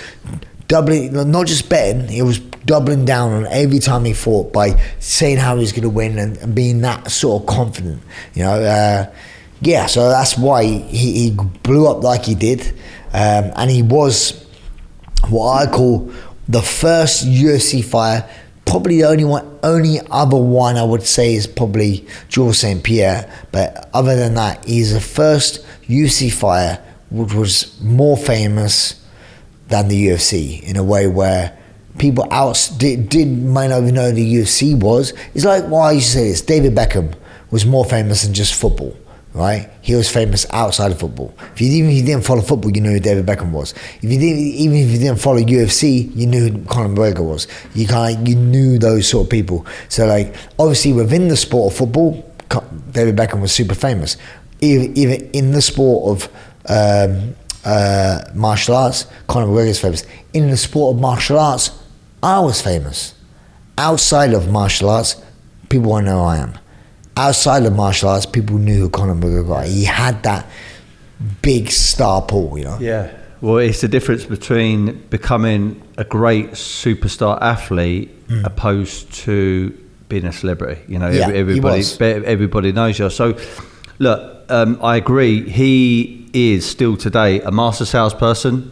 Speaker 2: doubling, not just betting, he was doubling down on every time he fought by saying how he's going to win and being that sort of confident, you know. So that's why he blew up like he did, and he was what I call the first UFC fighter. Probably the only other one I would say is probably Georges St. Pierre, but other than that, he's the first UFC fighter which was more famous than the UFC in a way where people might not even know who the UFC was. It's like, why I used to say this, David Beckham was more famous than just football. Right, he was famous outside of football. Even if you didn't follow football, you knew who David Beckham was. Even if you didn't follow UFC, you knew who Conor McGregor was. You knew those sort of people. So like, obviously within the sport of football, David Beckham was super famous. Even in the sport of martial arts, Conor McGregor is famous. In the sport of martial arts, I was famous. Outside of martial arts, people won't know who I am. Outside of martial arts, people knew who Conor McGregor was. He had that big star pool, you know? Yeah.
Speaker 1: Well, it's the difference between becoming a great superstar athlete opposed to being a celebrity. You know, everybody knows you. So, look, I agree. He is still today a master salesperson,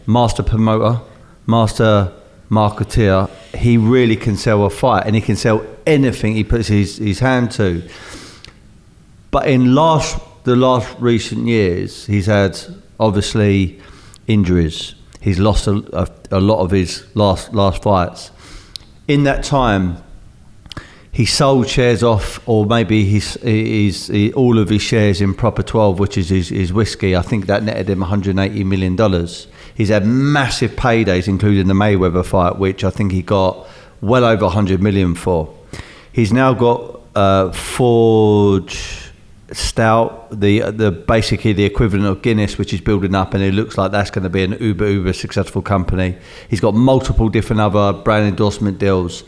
Speaker 1: master promoter, master marketeer. He really can sell a fight, and he can sell anything he puts his hand to. But in the last recent years, he's had obviously injuries. He's lost a lot of his last fights. In that time, he sold shares off, or maybe all of his shares in Proper 12, which is his whiskey. I think that netted him $180 million. He's had massive paydays, including the Mayweather fight, which I think he got well over 100 million for. He's now got Forge Stout, the basically the equivalent of Guinness, which is building up, and it looks like that's going to be an uber successful company. He's got multiple different other brand endorsement deals.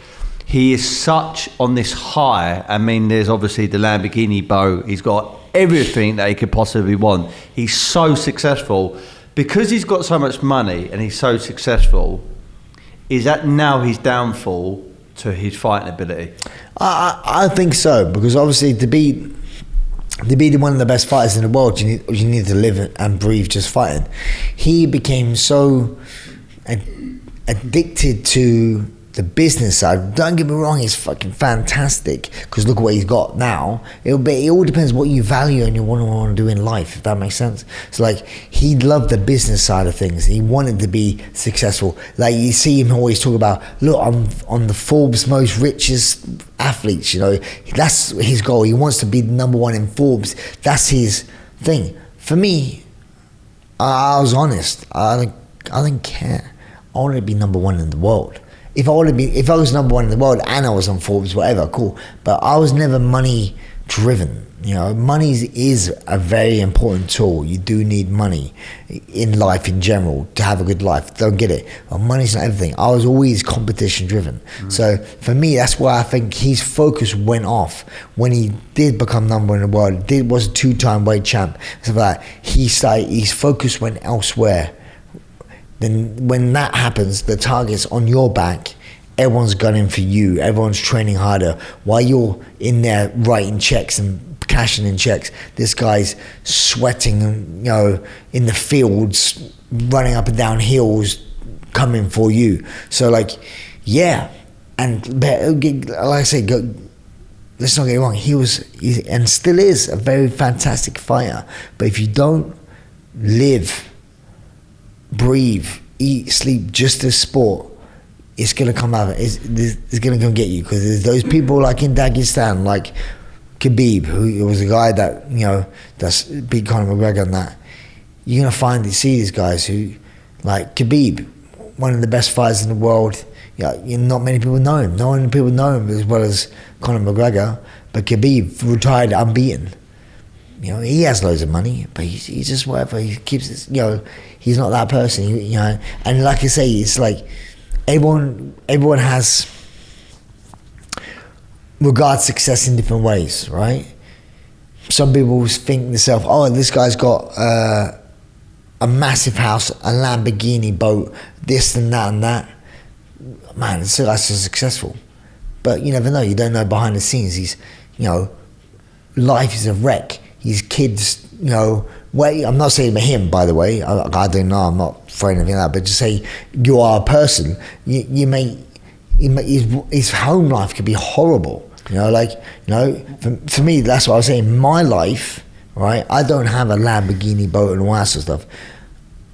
Speaker 1: He is such on this high. I mean, there's obviously the Lamborghini boat. He's got everything that he could possibly want. He's so successful. Because he's got so much money and he's so successful, is that now his downfall to his fighting ability?
Speaker 2: I think so, because obviously to be one of the best fighters in the world, you need to live and breathe just fighting. He became so addicted to the business side. Don't get me wrong, he's fucking fantastic, because look what he's got now. It all depends what you value and you want to do in life, if that makes sense. So like, he loved the business side of things. He wanted to be successful. Like, you see him always talk about, look, I'm on the Forbes most richest athletes, you know. That's his goal. He wants to be number one in Forbes. That's his thing. For me, I was honest. I didn't care. I wanted to be number one in the world. If I was number one in the world and I was on Forbes, whatever, cool. But I was never money driven. You know, money is a very important tool. You do need money in life in general to have a good life. Don't get it. Well, money's not everything. I was always competition driven. So for me, that's why I think his focus went off when he did become number one in the world. Was a 2-time weight champ. Stuff like that. His focus went elsewhere. Then when that happens, the target's on your back, everyone's gunning for you, everyone's training harder. While you're in there writing checks and cashing in checks, this guy's sweating, you know, in the fields, running up and down hills, coming for you. So like, yeah, and like I say, let's not get it wrong, he and still is a very fantastic fighter. But if you don't live, breathe, eat, sleep just as sport, it's gonna come out. It's gonna come get you, because there's those people like in Dagestan, like Khabib, who was a guy that, you know, that's beat Conor McGregor and that. You're gonna see these guys who, like Khabib, one of the best fighters in the world. Yeah, not many people know him. Not many people know him as well as Conor McGregor. But Khabib retired unbeaten. You know, he has loads of money, but he's just whatever. He keeps it, you know, he's not that person, you know. And like I say, it's like everyone has regards success in different ways, right? Some people think to themselves, oh, this guy's got a massive house, a Lamborghini boat, this and that. Man, this guy's so successful. But you never know. You don't know behind the scenes. He's, you know, life is a wreck. His kids, you know, I'm not saying about him, by the way. I don't know. I'm not throwing anything out. But just say you are a person. His home life could be horrible. You know, like, you know, for me, that's what I was saying. My life, right? I don't have a Lamborghini boat and all that sort of stuff.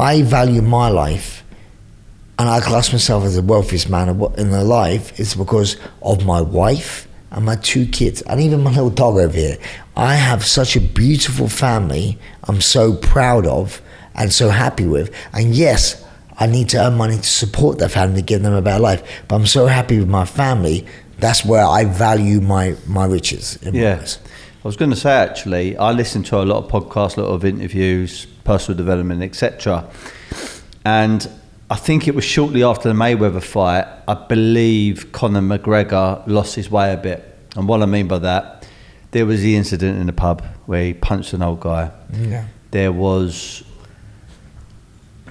Speaker 2: I value my life, and I class myself as the wealthiest man in their life. It's because of my wife and my 2 kids, and even my little dog over here. I have such a beautiful family I'm so proud of and so happy with. And yes, I need to earn money to support that family, to give them a better life. But I'm so happy with my family. That's where I value my riches.
Speaker 1: Yes. I was going to say, actually, I listen to a lot of podcasts, a lot of interviews, personal development, etc. And I think it was shortly after the Mayweather fight, I believe Conor McGregor lost his way a bit. And what I mean by that, there was the incident in the pub where he punched an old guy.
Speaker 2: Yeah.
Speaker 1: There was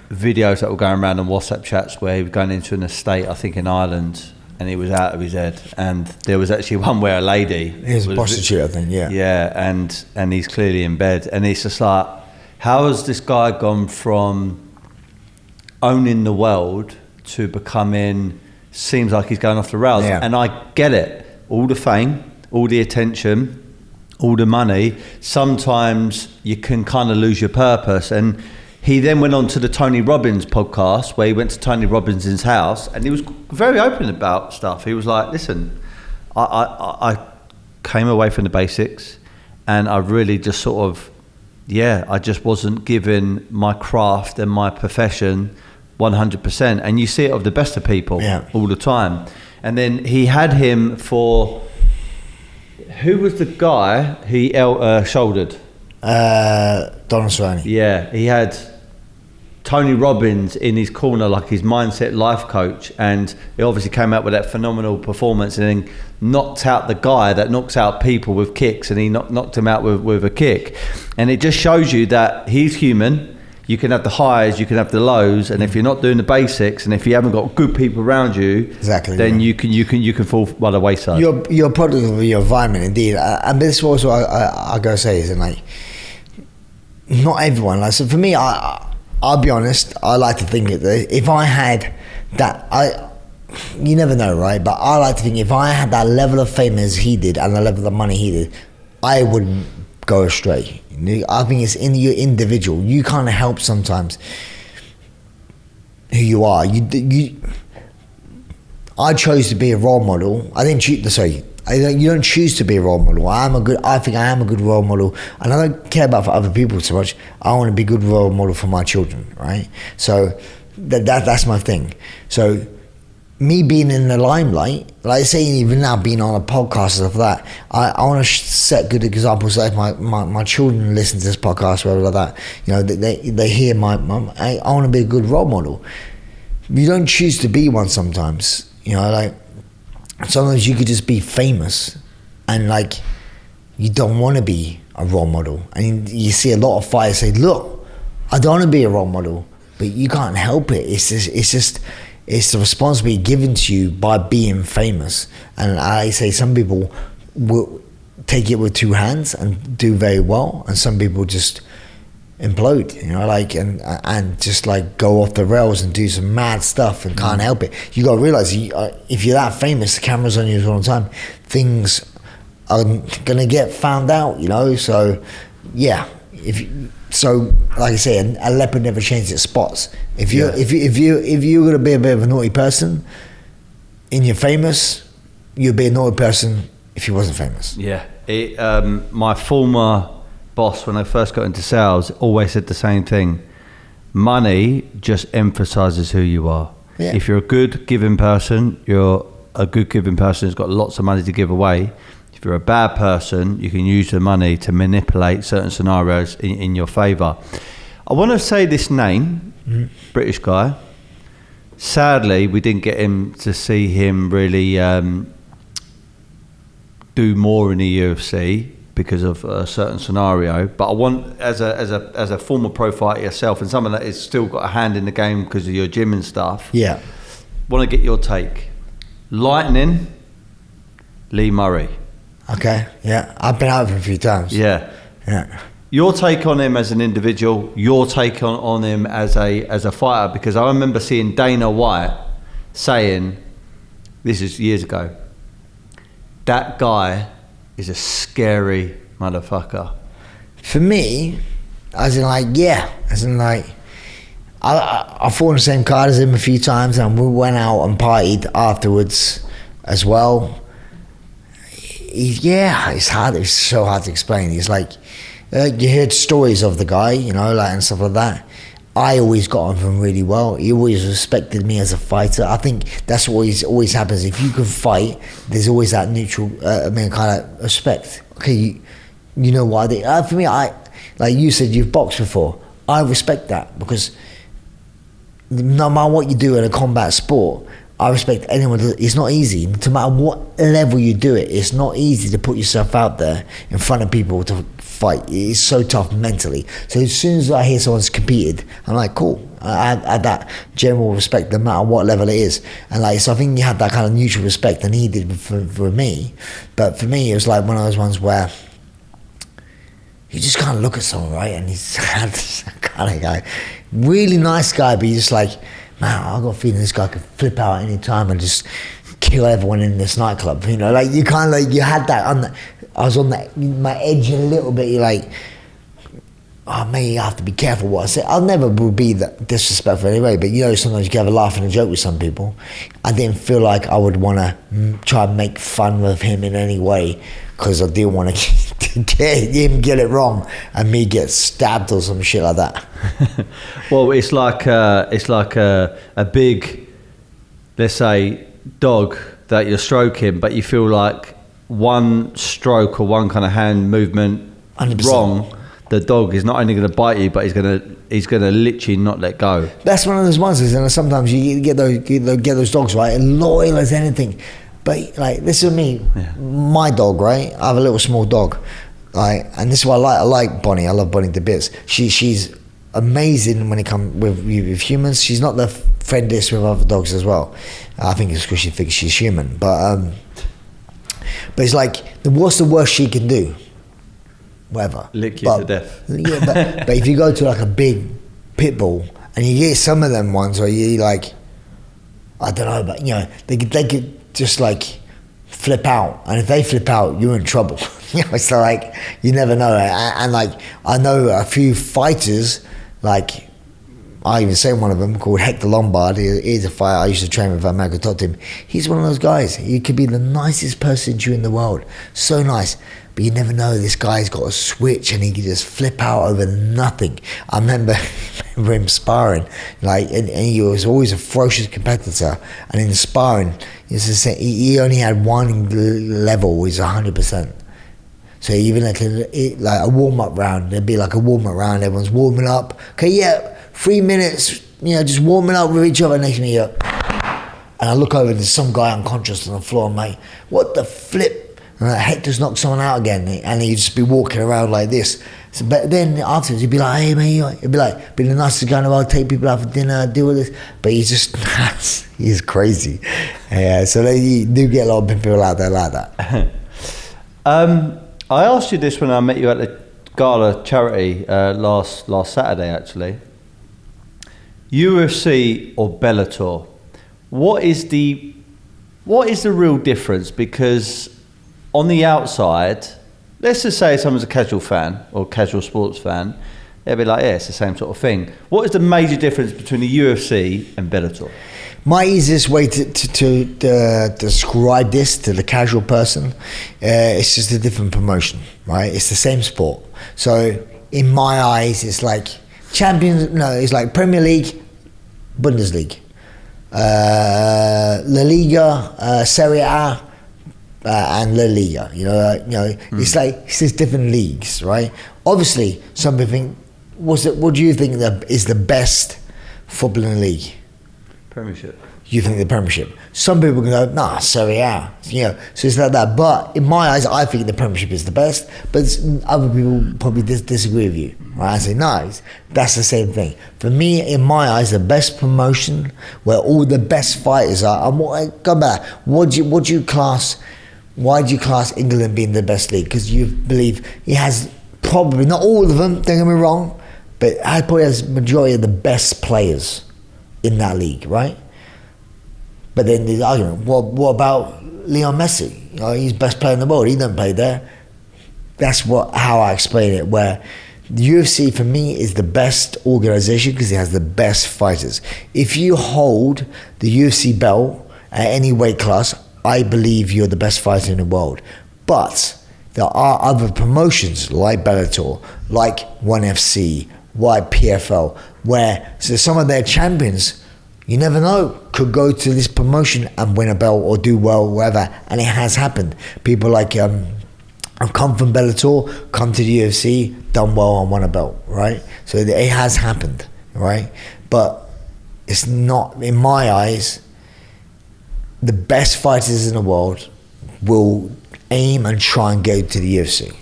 Speaker 1: videos that were going around on WhatsApp chats where he was going into an estate, I think in Ireland, and he was out of his head. And there was actually one where a lady...
Speaker 2: He was a prostitute, I think, yeah.
Speaker 1: Yeah, and he's clearly in bed. And it's just like, how has this guy gone from owning the world to becoming, seems like he's going off the rails.
Speaker 2: Yeah.
Speaker 1: And I get it. All the fame, all the attention, all the money, sometimes you can kind of lose your purpose. And he then went on to the Tony Robbins podcast, where he went to Tony Robbins' house, and he was very open about stuff. He was like, listen, I came away from the basics, and I really just sort of, I just wasn't giving my craft and my profession 100%. And you see it of the best of people all the time. And then he had him for, who was the guy he shouldered?
Speaker 2: Donald Cerrone.
Speaker 1: Yeah, he had Tony Robbins in his corner, like his mindset life coach, and he obviously came out with that phenomenal performance and then knocked out the guy that knocks out people with kicks, and he knocked him out with a kick. And it just shows you that he's human. You can have the highs, you can have the lows, and if you're not doing the basics, and if you haven't got good people around you, then you can fall by the wayside.
Speaker 2: You're a product of your environment, indeed. And this is also I gotta say is, like, not everyone. Like, so for me, I'll be honest. I like to think that if I had that, you never know, right? But I like to think if I had that level of fame as he did and the level of money he did, I wouldn't go astray. I think it's in your individual. You can't help sometimes who you are. I chose to be a role model. I didn't choose. Sorry, you don't choose to be a role model. I think I am a good role model, and I don't care about for other people so much. I want to be a good role model for my children, right? So that's my thing. So me being in the limelight, like saying even now being on a podcast and stuff like that, I want to set good examples. Like my children listen to this podcast, whatever like that, you know, they hear my mum. I want to be a good role model. You don't choose to be one sometimes, you know, like sometimes you could just be famous and like you don't want to be a role model. And you see a lot of fighters say, look, I don't want to be a role model, but you can't help it. It's the responsibility given to you by being famous. And I say some people will take it with two hands and do very well, and some people just implode, you know, like and just like go off the rails and do some mad stuff and can't help it. You got to realize if you're that famous, the camera's on you all the time, things are gonna get found out, you know. So yeah, so like I say, a leopard never changes its spots. If you're gonna be a bit of a naughty person and you're famous, you'd be a naughty person if you wasn't famous.
Speaker 1: Yeah, my former boss, when I first got into sales, always said the same thing. Money just emphasizes who you are. Yeah. If you're a good giving person, you're a good giving person who's got lots of money to give away. If you're a bad person, you can use the money to manipulate certain scenarios in your favor. I want to say this name, British guy. Sadly, we didn't get him to see him really do more in the UFC because of a certain scenario. But I want, as a former pro fighter yourself and someone that has still got a hand in the game because of your gym and stuff.
Speaker 2: Yeah.
Speaker 1: Want to get your take. Lightning, Lee Murray.
Speaker 2: Okay, yeah. I've been out with him a few times.
Speaker 1: Yeah. Your take on him as an individual, your take on him as a fighter, because I remember seeing Dana White saying, this is years ago, that guy is a scary motherfucker.
Speaker 2: For me, I fought on the same card as him a few times, and we went out and partied afterwards as well. It's hard. It's so hard to explain. He's like, you heard stories of the guy, you know, like and stuff like that. I always got on with him really well. He always respected me as a fighter. I think that's what always happens. If you can fight, there's always that neutral, kind of respect. Okay, you know what I think. For me, like you said, you've boxed before. I respect that because no matter what you do in a combat sport, I respect anyone. It's not easy. No matter what level you do it, it's not easy to put yourself out there in front of people to fight. It's so tough mentally. So as soon as I hear someone's competed, I'm like, cool. I had that general respect no matter what level it is. And like, so I think you had that kind of neutral respect, and he did for me. But for me, it was like one of those ones where you just kind of look at someone, right? And he's this kind of guy, really nice guy, but you're just like, man, I got a feeling this guy could flip out any time and just kill everyone in this nightclub. You know, like you kind of like, you had that I was on my edge a little bit. You're like, oh, maybe I have to be careful what I say. I'll never will be that disrespectful anyway, but you know, sometimes you can have a laugh and a joke with some people. I didn't feel like I would want to try and make fun of him in any way, because I didn't want to get it wrong and me get stabbed or some shit like that.
Speaker 1: Well, it's like a big, let's say, dog that you're stroking, but you feel like one stroke or one kind of hand movement
Speaker 2: 100%.
Speaker 1: wrong, the dog is not only going to bite you, but he's going to literally not let go. That's
Speaker 2: one of those ones, and sometimes you get those dogs, right, loyal as anything. But like, this is me, my dog, right? I have a little small dog, right? And this is what I like Bonnie. I love Bonnie to bits. She's amazing when it comes with humans. She's not the friendliest with other dogs as well. I think it's because she thinks she's human. But it's like, what's the worst she can do? Whatever.
Speaker 1: Lick you to death.
Speaker 2: Yeah, but if you go to like a big pit bull and you get some of them ones where you like, I don't know, but you know, they could just like flip out, and if they flip out, you're in trouble. You know, so like, you never know. And like, I know a few fighters, like I even say one of them called Hector Lombard. He's a fighter I used to train with. I could talk to him. He's one of those guys. He could be the nicest person to you in the world, so nice, but you never know. This guy's got a switch and he can just flip out over nothing. I remember him sparring, like, and he was always a ferocious competitor. And in the sparring, he only had one level, was 100%. So even like a warm-up round, there'd be like a warm-up round, everyone's warming up. Okay, yeah, 3 minutes, you know, just warming up with each other next to me. And I look over and there's some guy unconscious on the floor. I'm like, what the flip? And Hector's knocked someone out again, and he'd just be walking around like this. So, but then afterwards, he'd be like, hey, man, he'd be like, be the nicest guy in the world, take people out for dinner, deal with this. But he's just, he's crazy. Yeah, so you do get a lot of people out there like that.
Speaker 1: I asked you this when I met you at the Gala charity last Saturday, actually. UFC or Bellator? What is the real difference? Because on the outside, let's just say someone's a casual fan or casual sports fan, they'll be like, yeah, it's the same sort of thing. What is the major difference between the UFC and Bellator?
Speaker 2: My easiest way to describe this to the casual person, it's just a different promotion, right? It's the same sport. So in my eyes, it's like it's like Premier League, Bundesliga, La Liga, Serie A, and La Liga. It's like, it's just different leagues, right? Obviously, some people think, what do you think is the best footballing league?
Speaker 1: Premiership.
Speaker 2: You think the Premiership? Some people can go, nah, Serie A. So it's like that. But in my eyes, I think the Premiership is the best. But other people probably disagree with you. Right? I say, no, that's the same thing. For me, in my eyes, the best promotion where all the best fighters are. Go back. Why do you class England being the best league? Because you believe it has probably, not all of them, don't get me wrong, but it probably has majority of the best players in that league, right? But then the argument, what about Lionel Messi? He's the best player in the world. He doesn't play there. That's how I explain it. Where the UFC for me is the best organization because it has the best fighters. If you hold the UFC belt at any weight class, I believe you're the best fighter in the world. But there are other promotions like Bellator, like ONE FC, like PFL, where some of their champions, you never know, could go to this promotion and win a belt or do well, whatever. And it has happened. People like have come from Bellator, come to the UFC, done well and won a belt, right? So it has happened, right? But it's not, in my eyes, the best fighters in the world will aim and try and go to the UFC.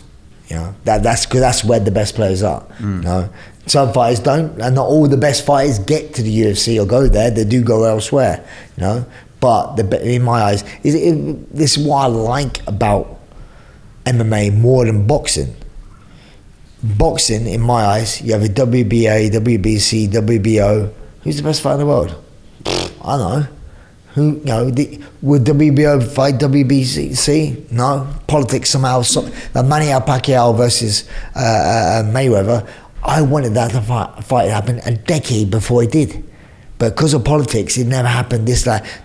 Speaker 2: That's where the best players are. Some fighters don't, and not all the best fighters get to the UFC or go there. They do go elsewhere, But in my eyes, this is what I like about MMA more than boxing. Boxing, in my eyes, you have a WBA, WBC, WBO. Who's the best fighter in the world? I don't know. Would WBO fight WBC? No. Politics somehow. The Manny Pacquiao versus Mayweather. I wanted that to fight to happen a decade before it did. But because of politics, it never happened.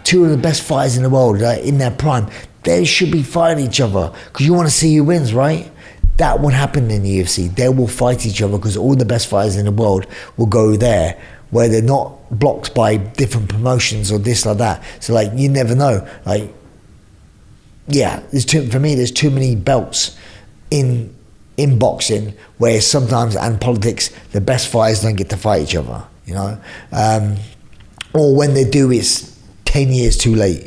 Speaker 2: Two of the best fighters in the world, in their prime, they should be fighting each other because you want to see who wins, right? That won't happen in the UFC. They will fight each other because all the best fighters in the world will go there, where they're not blocked by different promotions or this or that. So you never know. There's too many belts in boxing where sometimes, and politics, the best fighters don't get to fight each other, or when they do, it's 10 years too late,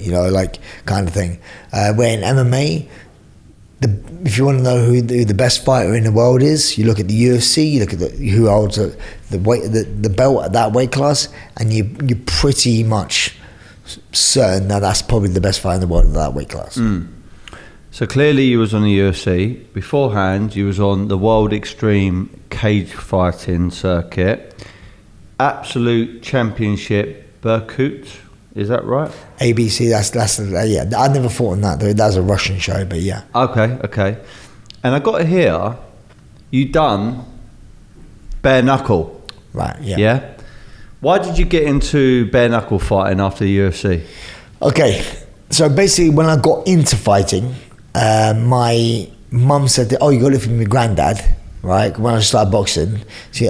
Speaker 2: kind of thing. Where in MMA, if you want to know who the best fighter in the world is, you look at the UFC, you look at who holds the belt at that weight class, and you're pretty much certain that that's probably the best fighter in the world at that weight class.
Speaker 1: So clearly you was on the UFC. Beforehand, you was on the World Extreme Cage Fighting Circuit. Absolute Championship Berkut, is that right?
Speaker 2: ABC, that's I never fought on that though. That was a Russian show, but yeah.
Speaker 1: Okay. And I got to hear you done bare knuckle.
Speaker 2: Right, yeah.
Speaker 1: Yeah? Why did you get into bare knuckle fighting after the UFC?
Speaker 2: Okay, so basically when I got into fighting, my mum said, you got to live with my granddad, right? When I started boxing.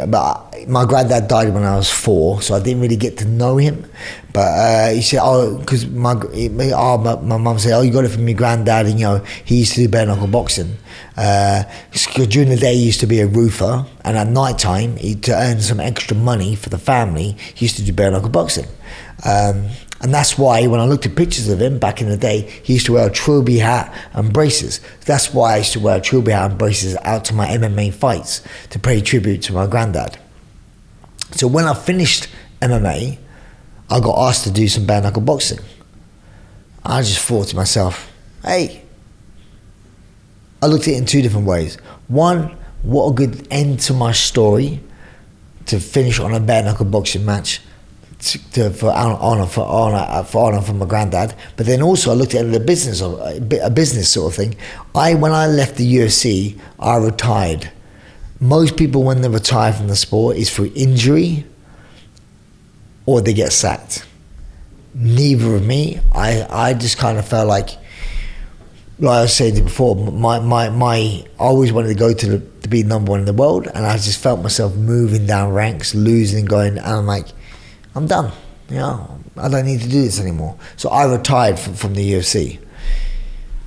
Speaker 2: But my granddad died when I was 4, so I didn't really get to know him. But he said, because my mum said, you got it from my granddad, and he used to do bare knuckle boxing. During the day he used to be a roofer, and at night time, to earn some extra money for the family, he used to do bare knuckle boxing. And that's why when I looked at pictures of him back in the day, he used to wear a trilby hat and braces. That's why I used to wear a trilby hat and braces out to my MMA fights to pay tribute to my granddad. So when I finished MMA, I got asked to do some bare knuckle boxing. I just thought to myself, hey, I looked at it in 2 different ways. One, what a good end to my story to finish on a bare knuckle boxing match. For honor from my granddad, but then also I looked at it as a business sort of thing. When I left the UFC, I retired. Most people, when they retire from the sport, is through injury or they get sacked. Neither of me. I just kind of felt like I was saying before, I always wanted to go to be number 1 in the world, and I just felt myself moving down ranks, losing, going, and I'm like, I'm done. I don't need to do this anymore. So I retired from the UFC.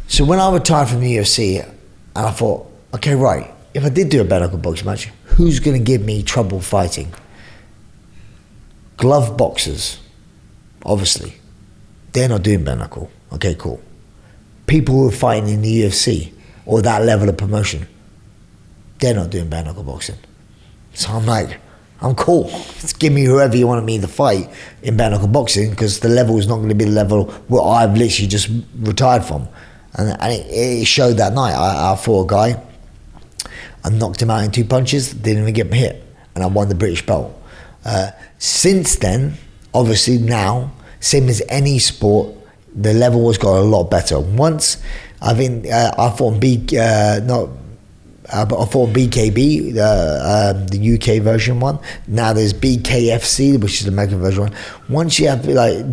Speaker 2: So when I retired from the UFC, and I thought, okay, right, if I did do a bare knuckle boxing match, who's going to give me trouble fighting? Glove boxers, obviously. They're not doing bare knuckle. Okay, cool. People who are fighting in the UFC or that level of promotion, they're not doing bare knuckle boxing. So I'm like, I'm cool. Just give me whoever you want me to fight in bare knuckle boxing, because the level is not going to be the level where I've literally just retired from. And it showed that night. I fought a guy, I knocked him out in 2 punches, didn't even get him hit, and I won the British belt. Since then, obviously now, same as any sport, the level has got a lot better. Once I fought BKB, the UK version one. Now there's BKFC, which is the American version one. Once you have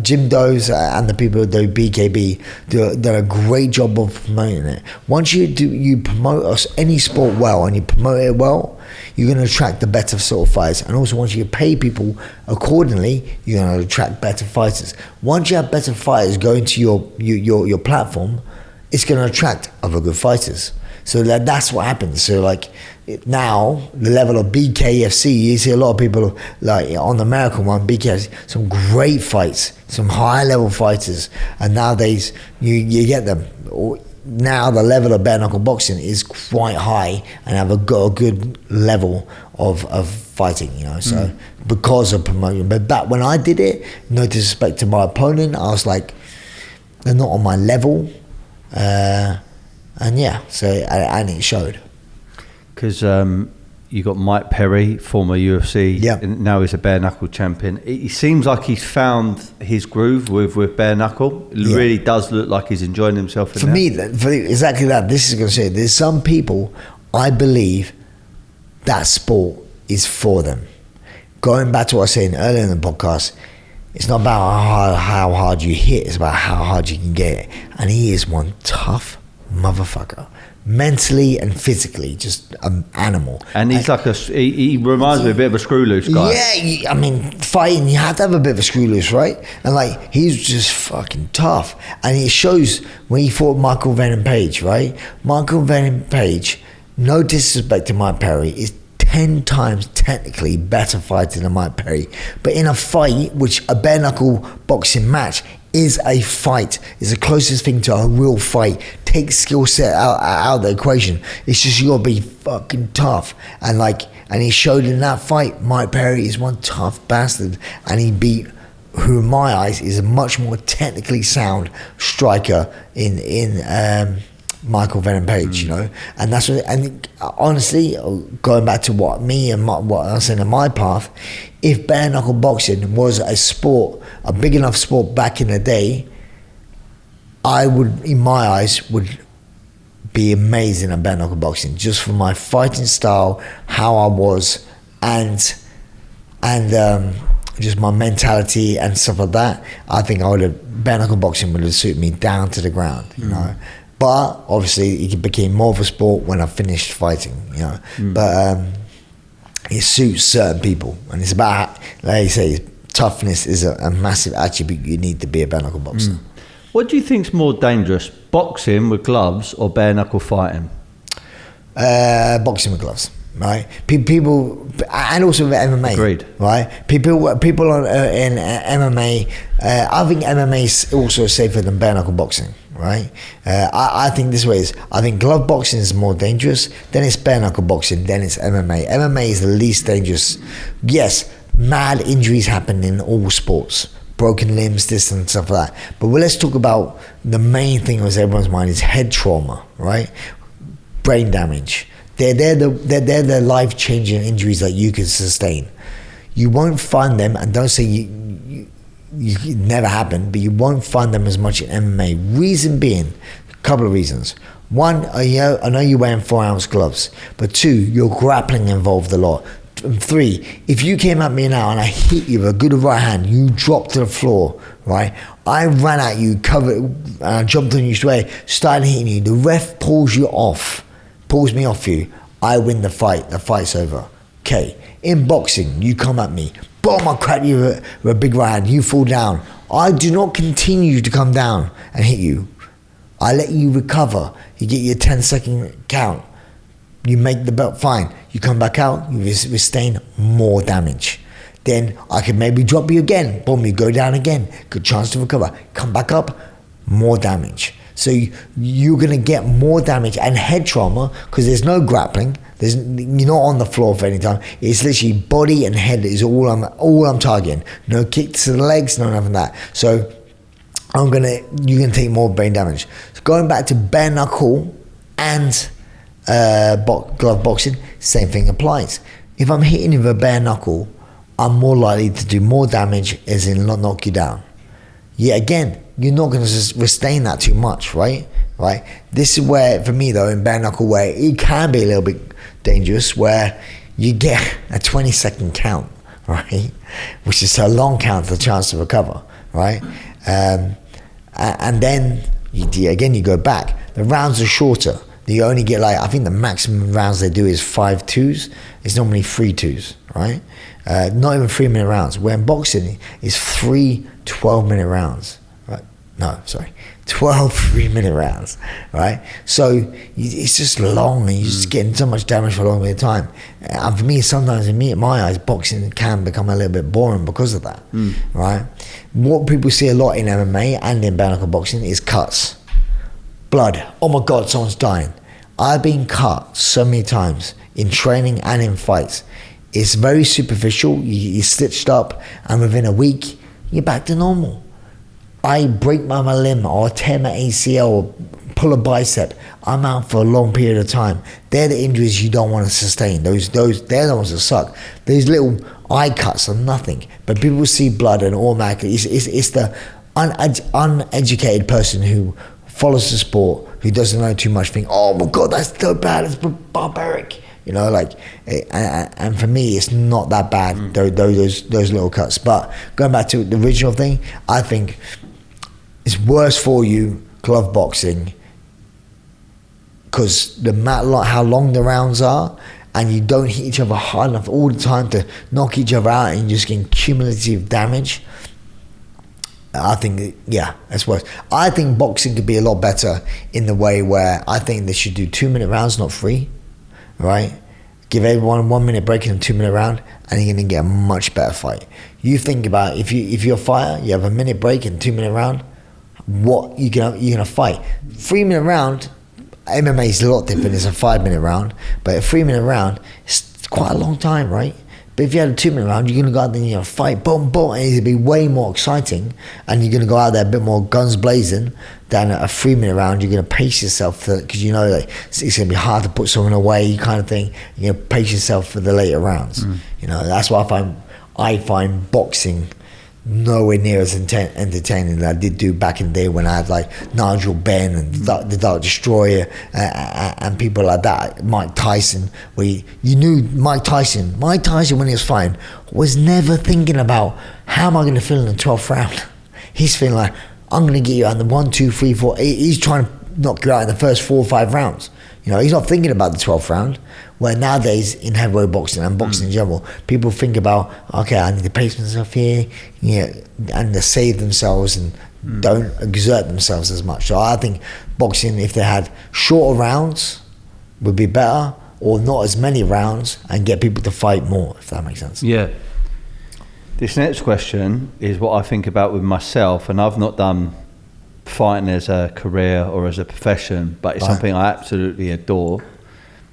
Speaker 2: Jim Doe's and the people who do BKB, do a great job of promoting it. Once you promote any sport well and you promote it well, you're going to attract the better sort of fighters. And also once you pay people accordingly, you're going to attract better fighters. Once you have better fighters going to your platform, it's going to attract other good fighters. So that's what happens. So now the level of BKFC, you see a lot of people on the American one, BKFC, some great fights, some high level fighters, and nowadays you get them. Now the level of bare knuckle boxing is quite high and have a good level of fighting, so because of promoting. But back when I did it, no disrespect to my opponent, I was like, they're not on my level. And it showed.
Speaker 1: Because You got Mike Perry, former UFC,
Speaker 2: Yeah.
Speaker 1: and now he's a bare knuckle champion. He seems like he's found his groove with bare knuckle. It really does look like he's enjoying himself.
Speaker 2: For me, exactly that. This is going to say there's some people I believe that sport is for them. Going back to what I was saying earlier in the podcast, it's not about how hard you hit, it's about how hard you can get it. And he is one tough motherfucker. Mentally and physically, just an animal.
Speaker 1: And he's he reminds me a bit of a screw loose guy.
Speaker 2: Yeah, I mean, fighting, you have to have a bit of a screw loose, right? And like, he's just fucking tough. And it shows when he fought Michael Venom Page, right? Michael Venom Page, no disrespect to Mike Perry, is 10 times technically better fighter than Mike Perry. But in a fight, which a bare knuckle boxing match is a fight, is the closest thing to a real fight. Take skill set out of the equation. It's just you gotta be fucking tough. And he showed in that fight, Mike Perry is one tough bastard, and he beat who in my eyes is a much more technically sound striker in Michael Venom Page, you know. And that's what, and honestly, going back to what I was saying in my path, if bare knuckle boxing was a sport, a big enough sport back in the day, I would, in my eyes, would be amazing at bare knuckle boxing, just for my fighting style, how I was, and just my mentality and stuff like that. I think bare knuckle boxing would have suited me down to the ground, you know. But obviously, it became more of a sport when I finished fighting, you know. But it suits certain people, and it's about, like you say, toughness is a massive attribute you need to be a bare knuckle boxer.
Speaker 1: What do you think's more dangerous, boxing with gloves or bare knuckle fighting?
Speaker 2: Boxing with gloves, right? People, and also with MMA.
Speaker 1: Agreed.
Speaker 2: Right? People in MMA. I think MMA is also safer than bare knuckle boxing. Right? I think this way I think glove boxing is more dangerous, then it's bare knuckle boxing, then it's MMA. MMA is the least dangerous. Yes, mad injuries happen in all sports, broken limbs, this and stuff like that. But let's talk about the main thing on everyone's mind is head trauma, right? Brain damage. They're the life-changing injuries that you can sustain. You won't find them, and don't say you never happen, but you won't find them as much in MMA. Reason being, a couple of reasons. One, I know you're wearing 4-ounce gloves, but two, your grappling involved a lot. Three, if you came at me now and I hit you with a good right hand, you dropped to the floor, right? I ran at you, jumped on you straight away, started hitting you. The ref pulls me off you. I win the fight. The fight's over. Okay. In boxing, you come at me, boom, I crack you with a big right hand, you fall down. I do not continue to come down and hit you. I let you recover. You get your 10-second count. You make the belt, fine. You come back out, you sustain more damage. Then I can maybe drop you again. Boom, you go down again. Good chance to recover. Come back up, more damage. So you're going to get more damage and head trauma because there's no grappling. You're not on the floor for any time. It's literally body and head is all I'm targeting. No kicks to the legs, no nothing like that. So you're gonna take more brain damage. So going back to bare knuckle and glove boxing, same thing applies. If I'm hitting you with a bare knuckle, I'm more likely to do more damage, as in not knock you down. Yeah, again, you're not going to sustain that too much, right? This is where, for me though, in bare knuckle, where it can be a little bit dangerous, where you get a 20-second count, right? Which is a long count for the chance to recover, right? And then, you go back. The rounds are shorter. You only get I think the maximum rounds they do is 5 twos. It's normally 3 twos, right? Not even 3-minute rounds. Where in boxing, it's 3 12-minute rounds, right? No, sorry, 12 3-minute rounds, right? So it's just long, and you're just getting so much damage for a long bit of time. And for me, sometimes in my eyes, boxing can become a little bit boring because of that, right? What people see a lot in MMA and in bare knuckle boxing is cuts. Blood. Oh my God, someone's dying. I've been cut so many times in training and in fights. It's very superficial. You're stitched up, and within a week, you're back to normal. I break my limb or tear my ACL or pull a bicep, I'm out for a long period of time. They're the injuries you don't want to sustain. They're the ones that suck. These little eye cuts are nothing, but people see blood and automatically it's the uneducated person who follows the sport, who doesn't know too much, think, oh my God, that's so bad, it's barbaric. You know, like, and for me, it's not that bad, those little cuts. But going back to the original thing, I think it's worse for you, glove boxing, because how long the rounds are, and you don't hit each other hard enough all the time to knock each other out, and you're just getting cumulative damage. I think, that's worse. I think boxing could be a lot better in the way where I think they should do 2-minute rounds, not 3, right? Give everyone a 1-minute break in a 2-minute round, and you're gonna get a much better fight. You think about if you're a fighter, you have a minute break in a 2-minute round, what you're gonna fight. 3-minute round, MMA is a lot different. It's a 5-minute round, but a 3-minute round is quite a long time, right? But if you had a 2-minute round, you're gonna go out there and you're gonna fight, boom, boom, and it'll be way more exciting, and you're gonna go out there a bit more guns blazing than a 3-minute round. You're gonna pace yourself because you know that it's gonna be hard to put someone away, kind of thing. You're gonna pace yourself for the later rounds. You know, that's why I find boxing nowhere near as entertaining as I did do back in the day when I had like Nigel Benn and the Dark Destroyer and people like that. Mike Tyson, where you knew Mike Tyson when he was fighting was never thinking about how am I going to feel in the 12th round. He's feeling like, I'm going to get you out in the 1, 2, 3, 4. He's trying to knock you out in the first 4 or 5 rounds. You know, he's not thinking about the 12th round. Where nowadays in heavyweight boxing and boxing in general, people think about, okay, I need to pace myself here, and to save themselves and don't exert themselves as much. So I think boxing, if they had shorter rounds, would be better, or not as many rounds, and get people to fight more, if that makes sense.
Speaker 1: Yeah. This next question is what I think about with myself, and I've not done fighting as a career or as a profession, but it's something I absolutely adore.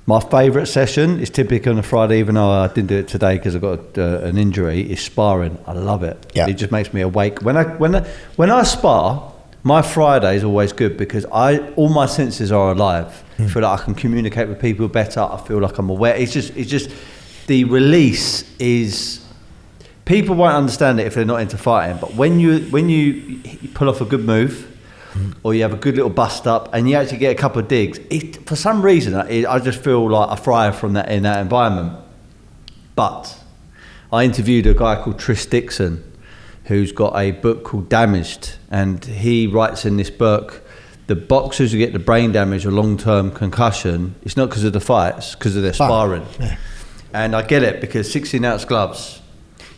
Speaker 1: My favourite session is typically on a Friday, even though I didn't do it today because I got an injury, is sparring. I love it. Yeah. It just makes me awake. When I spar, my Friday is always good because all my senses are alive. I feel like I can communicate with people better. I feel like I'm aware. It's just the release is. People won't understand it if they're not into fighting, but when you pull off a good move, or you have a good little bust up and you actually get a couple of digs, for some reason I just feel like I thrive from that in that environment. But I interviewed a guy called Tris Dixon, who's got a book called Damaged, and he writes in this book, the boxers who get the brain damage or long-term concussion, it's not because of the fights, because of their sparring. Yeah. And I get it, because 16-ounce gloves,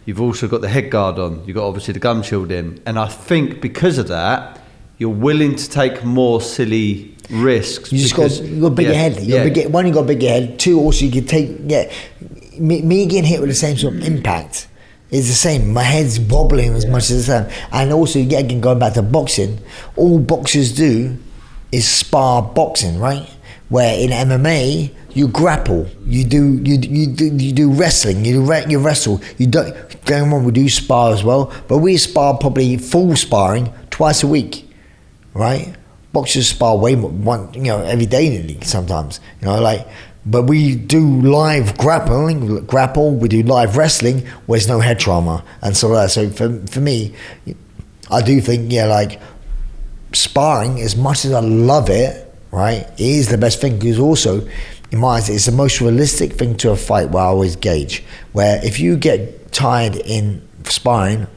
Speaker 1: you've also got the head guard on, you've got obviously the gum shield in, and I think because of that, you're willing to take more silly risks. You got a bigger head.
Speaker 2: One, you got a bigger head. 2, also you can take. Me getting hit with the same sort of impact is the same. My head's wobbling as much as the same. And also, again, going back to boxing, all boxers do is spar boxing, right? Where in MMA you grapple, you do wrestling, you wrestle. You don't. Going on, we do spar as well, but we spar probably full sparring twice a week. Right, boxers spar way more, every day nearly sometimes. But we do live grapple. We do live wrestling where there's no head trauma and so that. So for me, I do think sparring, as much as I love it, right, it is the best thing because also, in my eyes, it's the most realistic thing to a fight. Where I always gauge where if you get tired in sparring,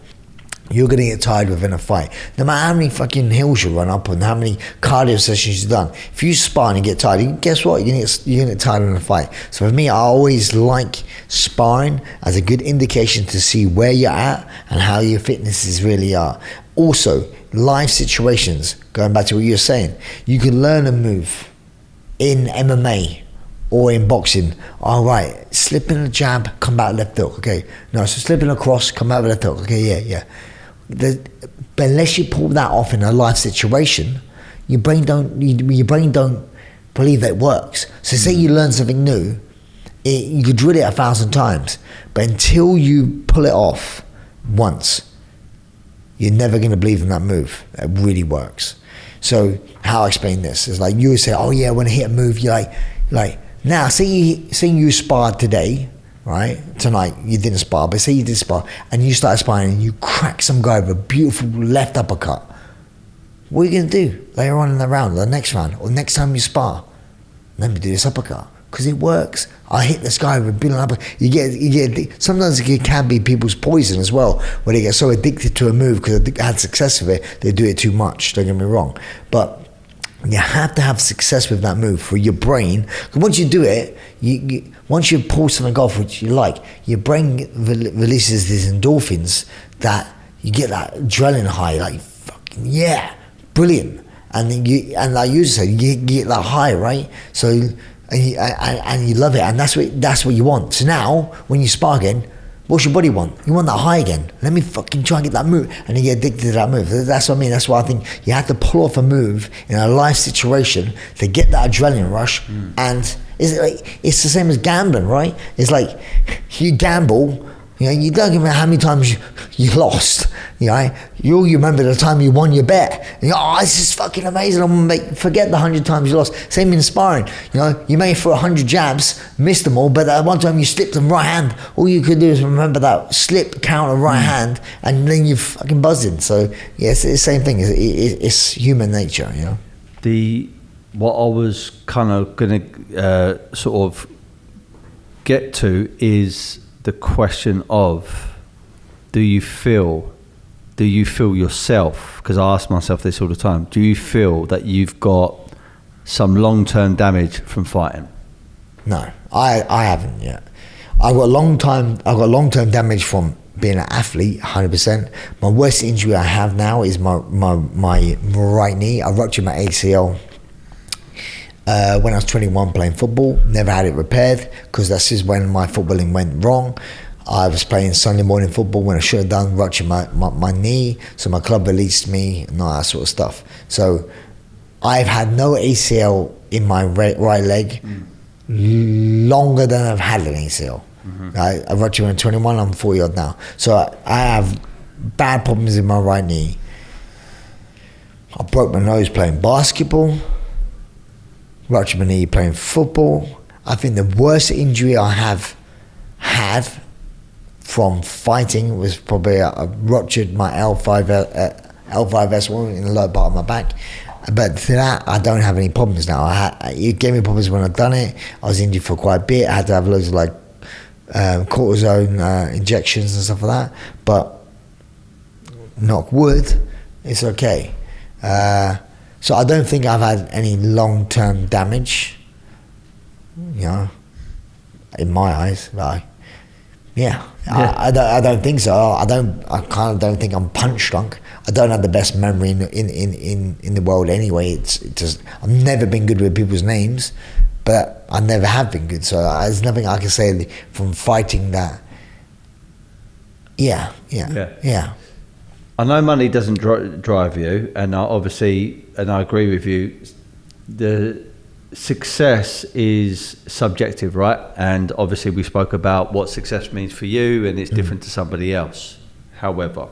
Speaker 2: you're going to get tired within a fight. No matter how many fucking hills you run up and how many cardio sessions you've done, if you spar and you get tired, guess what? You're going to get tired in a fight. So for me, I always like sparring as a good indication to see where you're at and how your fitnesses really are. Also, live situations, going back to what you were saying, you can learn a move in MMA or in boxing. All right, slip in a jab, come back left hook. Okay, no, so slip in a cross, come out left hook. Okay, yeah. But unless you pull that off in a live situation, your brain don't believe that it works. So say you learn something new, you could drill it 1,000 times, but until you pull it off once, you're never going to believe in that move. It really works. So how I explain this is like, you would say, oh yeah, when I hit a move, you're like now, say you sparred today, right? Tonight you didn't spar, but say you did spar, and you start sparring and you crack some guy with a beautiful left uppercut. What are you gonna do later on in the round, the next round, or next time you spar? Let me do this uppercut, because it works. I hit this guy with a big uppercut. You get sometimes it can be people's poison as well, where they get so addicted to a move because they had success with it, they do it too much. Don't get me wrong, but you have to have success with that move for your brain. Because once you do it, once you pull something off which you like, your brain releases these endorphins that you get that adrenaline high, like fucking yeah, brilliant. And then like you said, you get that high, right? So and you love it, and that's what you want. So now when you spar again, what's your body want? You want that high again. Let me fucking try and get that move. And you get addicted to that move. That's what I mean. That's why I think you have to pull off a move in a life situation to get that adrenaline rush. And it's the same as gambling, right? It's like you gamble, you don't remember how many times you lost. You remember the time you won your bet. And this is fucking amazing. I'm gonna forget the 100 times you lost. Same in sparring. You may throw 100 jabs, missed them all, but that one time you slipped them right hand. All you could do is remember that slip, counter, right hand, and then you fucking buzzing. So yeah, it's the same thing. It's human nature.
Speaker 1: What I was kind of gonna sort of get to is the question of, do you feel yourself, because I ask myself this all the time, do you feel that you've got some long-term damage from fighting? No,
Speaker 2: I haven't yet. I've got long-term damage from being an athlete, 100%. My worst injury I have now is my right knee. I ruptured my ACL when I was 21 playing football. Never had it repaired, because that's just when my footballing went wrong. I was playing Sunday morning football when I should have done, ruptured my knee, so my club released me and all that sort of stuff. So I've had no ACL in my right leg longer than I've had an ACL. I ruptured when I'm 21, I'm 40 odd now. So I have bad problems in my right knee. I broke my nose playing basketball, ruptured my knee playing football. I think the worst injury I have had from fighting was probably I ruptured my L5S1 in the lower part of my back. But to that, I don't have any problems now. It gave me problems when I'd done it. I was injured for quite a bit. I had to have loads of cortisone injections and stuff like that. But knock wood, it's okay. So I don't think I've had any long-term damage, in my eyes. I don't think so. I kind of don't think I'm punch drunk. I don't have the best memory in the world anyway. I've never been good with people's names, but I never have been good. So there's nothing I can say from fighting that. Yeah.
Speaker 1: I know money doesn't drive you, and I agree with you. The success is subjective, right? And obviously we spoke about what success means for you, and it's different to somebody else. However,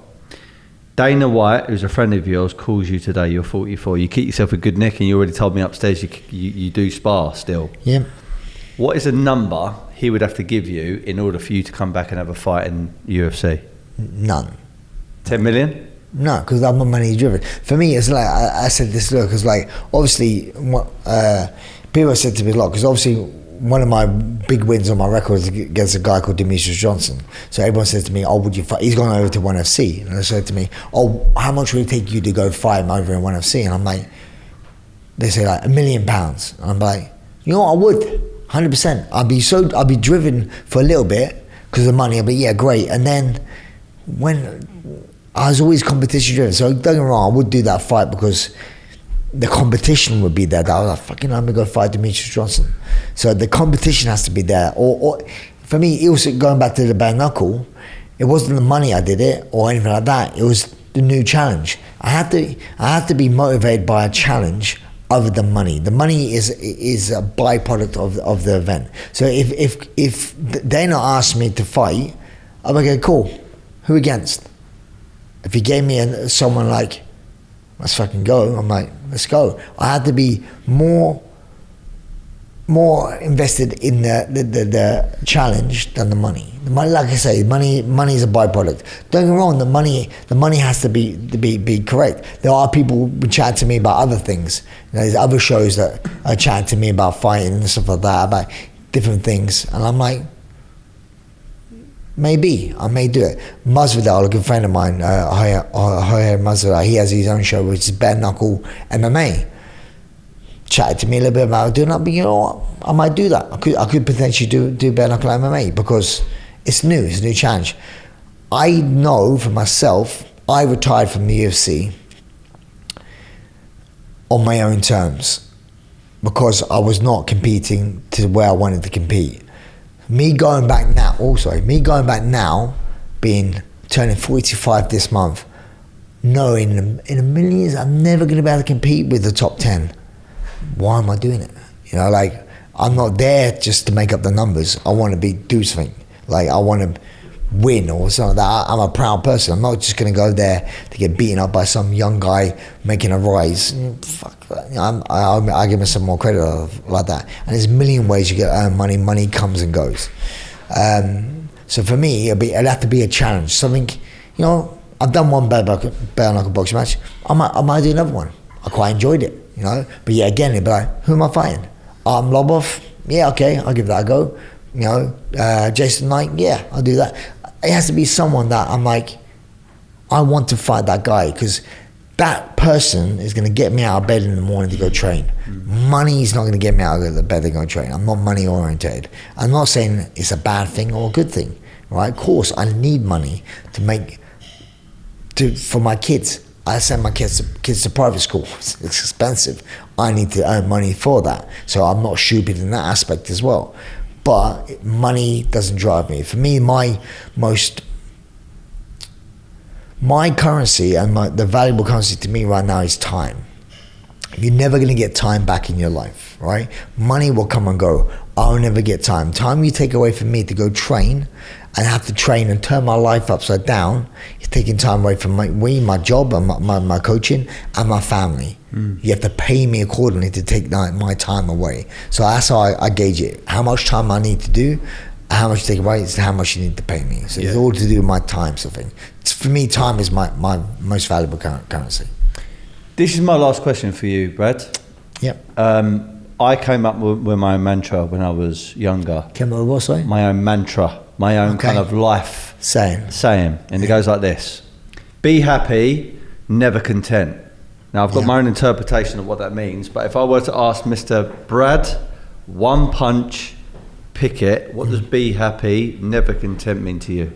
Speaker 1: Dana White, who's a friend of yours, calls you today. You're 44. You keep yourself a good nick, and you already told me upstairs you do spar still.
Speaker 2: Yeah.
Speaker 1: What is a number he would have to give you in order for you to come back and have a fight in UFC?
Speaker 2: None.
Speaker 1: 10 million?
Speaker 2: No, because I'm not money driven. For me, it's like I said this look, because obviously people have said to me a lot, because obviously one of my big wins on my record is against a guy called Demetrius Johnson. So everyone says to me, would you fight? He's gone over to 1FC, and they said to me, how much would it take you to go fight him over in 1FC? And I'm like, they say like £1 million. And I'm like, you know what, I would 100%. I'd be driven for a little bit because of the money. I'd be, yeah, great. And then when I was always competition driven, so don't get me wrong, I would do that fight because the competition would be there. I was like, fucking, I'm gonna go fight Demetrius Johnson. So the competition has to be there. Or for me, it was going back to the bare knuckle. It wasn't the money I did it or anything like that. It was the new challenge. I had to be motivated by a challenge other than money. The money is a byproduct of the event. So if Dana asked me to fight, I'd be like, okay, cool. Who against? If he gave me someone like let's fucking go. I'm like, let's go. I had to be more invested in the challenge than the money. The money, like I say, money is a byproduct. Don't get me wrong, the money has to be correct. There are people who chat to me about other things. There's other shows that are chatting to me about fighting and stuff like that, about different things, and I'm like, maybe I may do it. Masvidal, a good friend of mine, Jorge Masvidal, he has his own show which is bare knuckle MMA. Chatted to me a little bit about doing that, but you know what? I might do that. I could potentially do bare knuckle MMA because it's new. It's a new challenge. I know for myself, I retired from the UFC on my own terms because I was not competing to where I wanted to compete. Me going back now, turning 45 this month, knowing in a million years I'm never going to be able to compete with the top 10. Why am I doing it? You know, like, I'm not there just to make up the numbers. I want to do something. Like, I want to win or something like that. I'm a proud person. I'm not just going to go there to get beaten up by some young guy making a rise. Fuck that. You know, I give myself more credit like that. And there's a million ways you can earn money. Money comes and goes. So for me, it'd have to be a challenge. Something, you know, I've done one bare knuckle boxing match. I might do another one. I quite enjoyed it, you know. But yeah, again, it'd be like, who am I fighting? Lobov? Yeah, okay, I'll give that a go. You know, Jason Knight? Yeah, I'll do that. It has to be someone that I'm like, I want to fight that guy because that person is going to get me out of bed in the morning to go train. Money is not going to get me out of bed to go train. I'm not money oriented. I'm not saying it's a bad thing or a good thing, right? Of course, I need money for my kids. I send my kids to private school. It's expensive. I need to earn money for that. So I'm not stupid in that aspect as well. But money doesn't drive me. For me, my currency and the valuable currency to me right now is time. You're never going to get time back in your life, right? Money will come and go. I'll never get time. Time you take away from me to go train and have to train and turn my life upside down, you're taking time away from my job and my coaching and my family. You have to pay me accordingly to take my time away. So that's how I gauge it. How much time I need to do, how much you take away is how much you need to pay me. So it's all to do with my time sort of thing. For me, time is my most valuable currency.
Speaker 1: This is my last question for you, Brad.
Speaker 2: Yep.
Speaker 1: I came up with my own mantra when I was younger.
Speaker 2: Came up with what, sorry?
Speaker 1: My own mantra, my own kind of life saying. And it goes like this: be happy, never content. Now, I've got my own interpretation of what that means, but if I were to ask Mr. Brad One Punch Pickett, what does be happy, never content mean to you?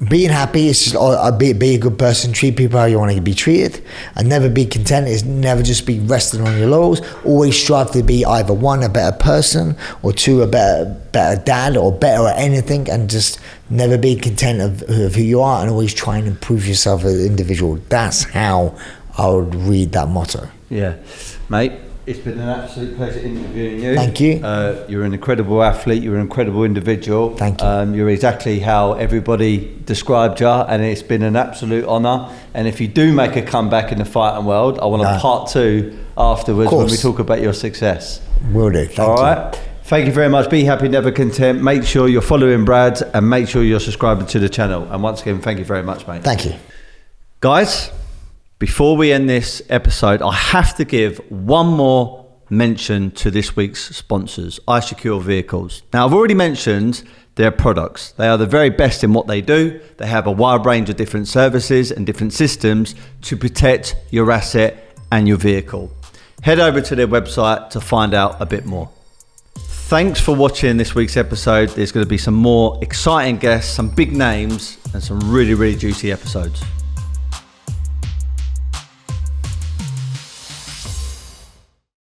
Speaker 2: Being happy is just be a good person, treat people how you want to be treated, and never be content is never just be resting on your laurels. Always strive to be either one, a better person, or two, a better dad, or better at anything, and just never be content of who you are, and always try and improve yourself as an individual. That's how I would read that motto.
Speaker 1: Yeah, mate. It's been an absolute pleasure interviewing you.
Speaker 2: Thank you.
Speaker 1: You're an incredible athlete. You're an incredible individual.
Speaker 2: Thank you.
Speaker 1: You're exactly how everybody described you, and it's been an absolute honour. And if you do make a comeback in the fighting world, I want a part 2 afterwards when we talk about your success.
Speaker 2: Will do. Thank you.
Speaker 1: All right. Thank you very much. Be happy, never content. Make sure you're following Brad and make sure you're subscribing to the channel. And once again, thank you very much, mate.
Speaker 2: Thank you.
Speaker 1: Guys, before we end this episode, I have to give one more mention to this week's sponsors, iSecure Vehicles. Now, I've already mentioned their products. They are the very best in what they do. They have a wide range of different services and different systems to protect your asset and your vehicle. Head over to their website to find out a bit more. Thanks for watching this week's episode. There's going to be some more exciting guests, some big names, and some really, really juicy episodes.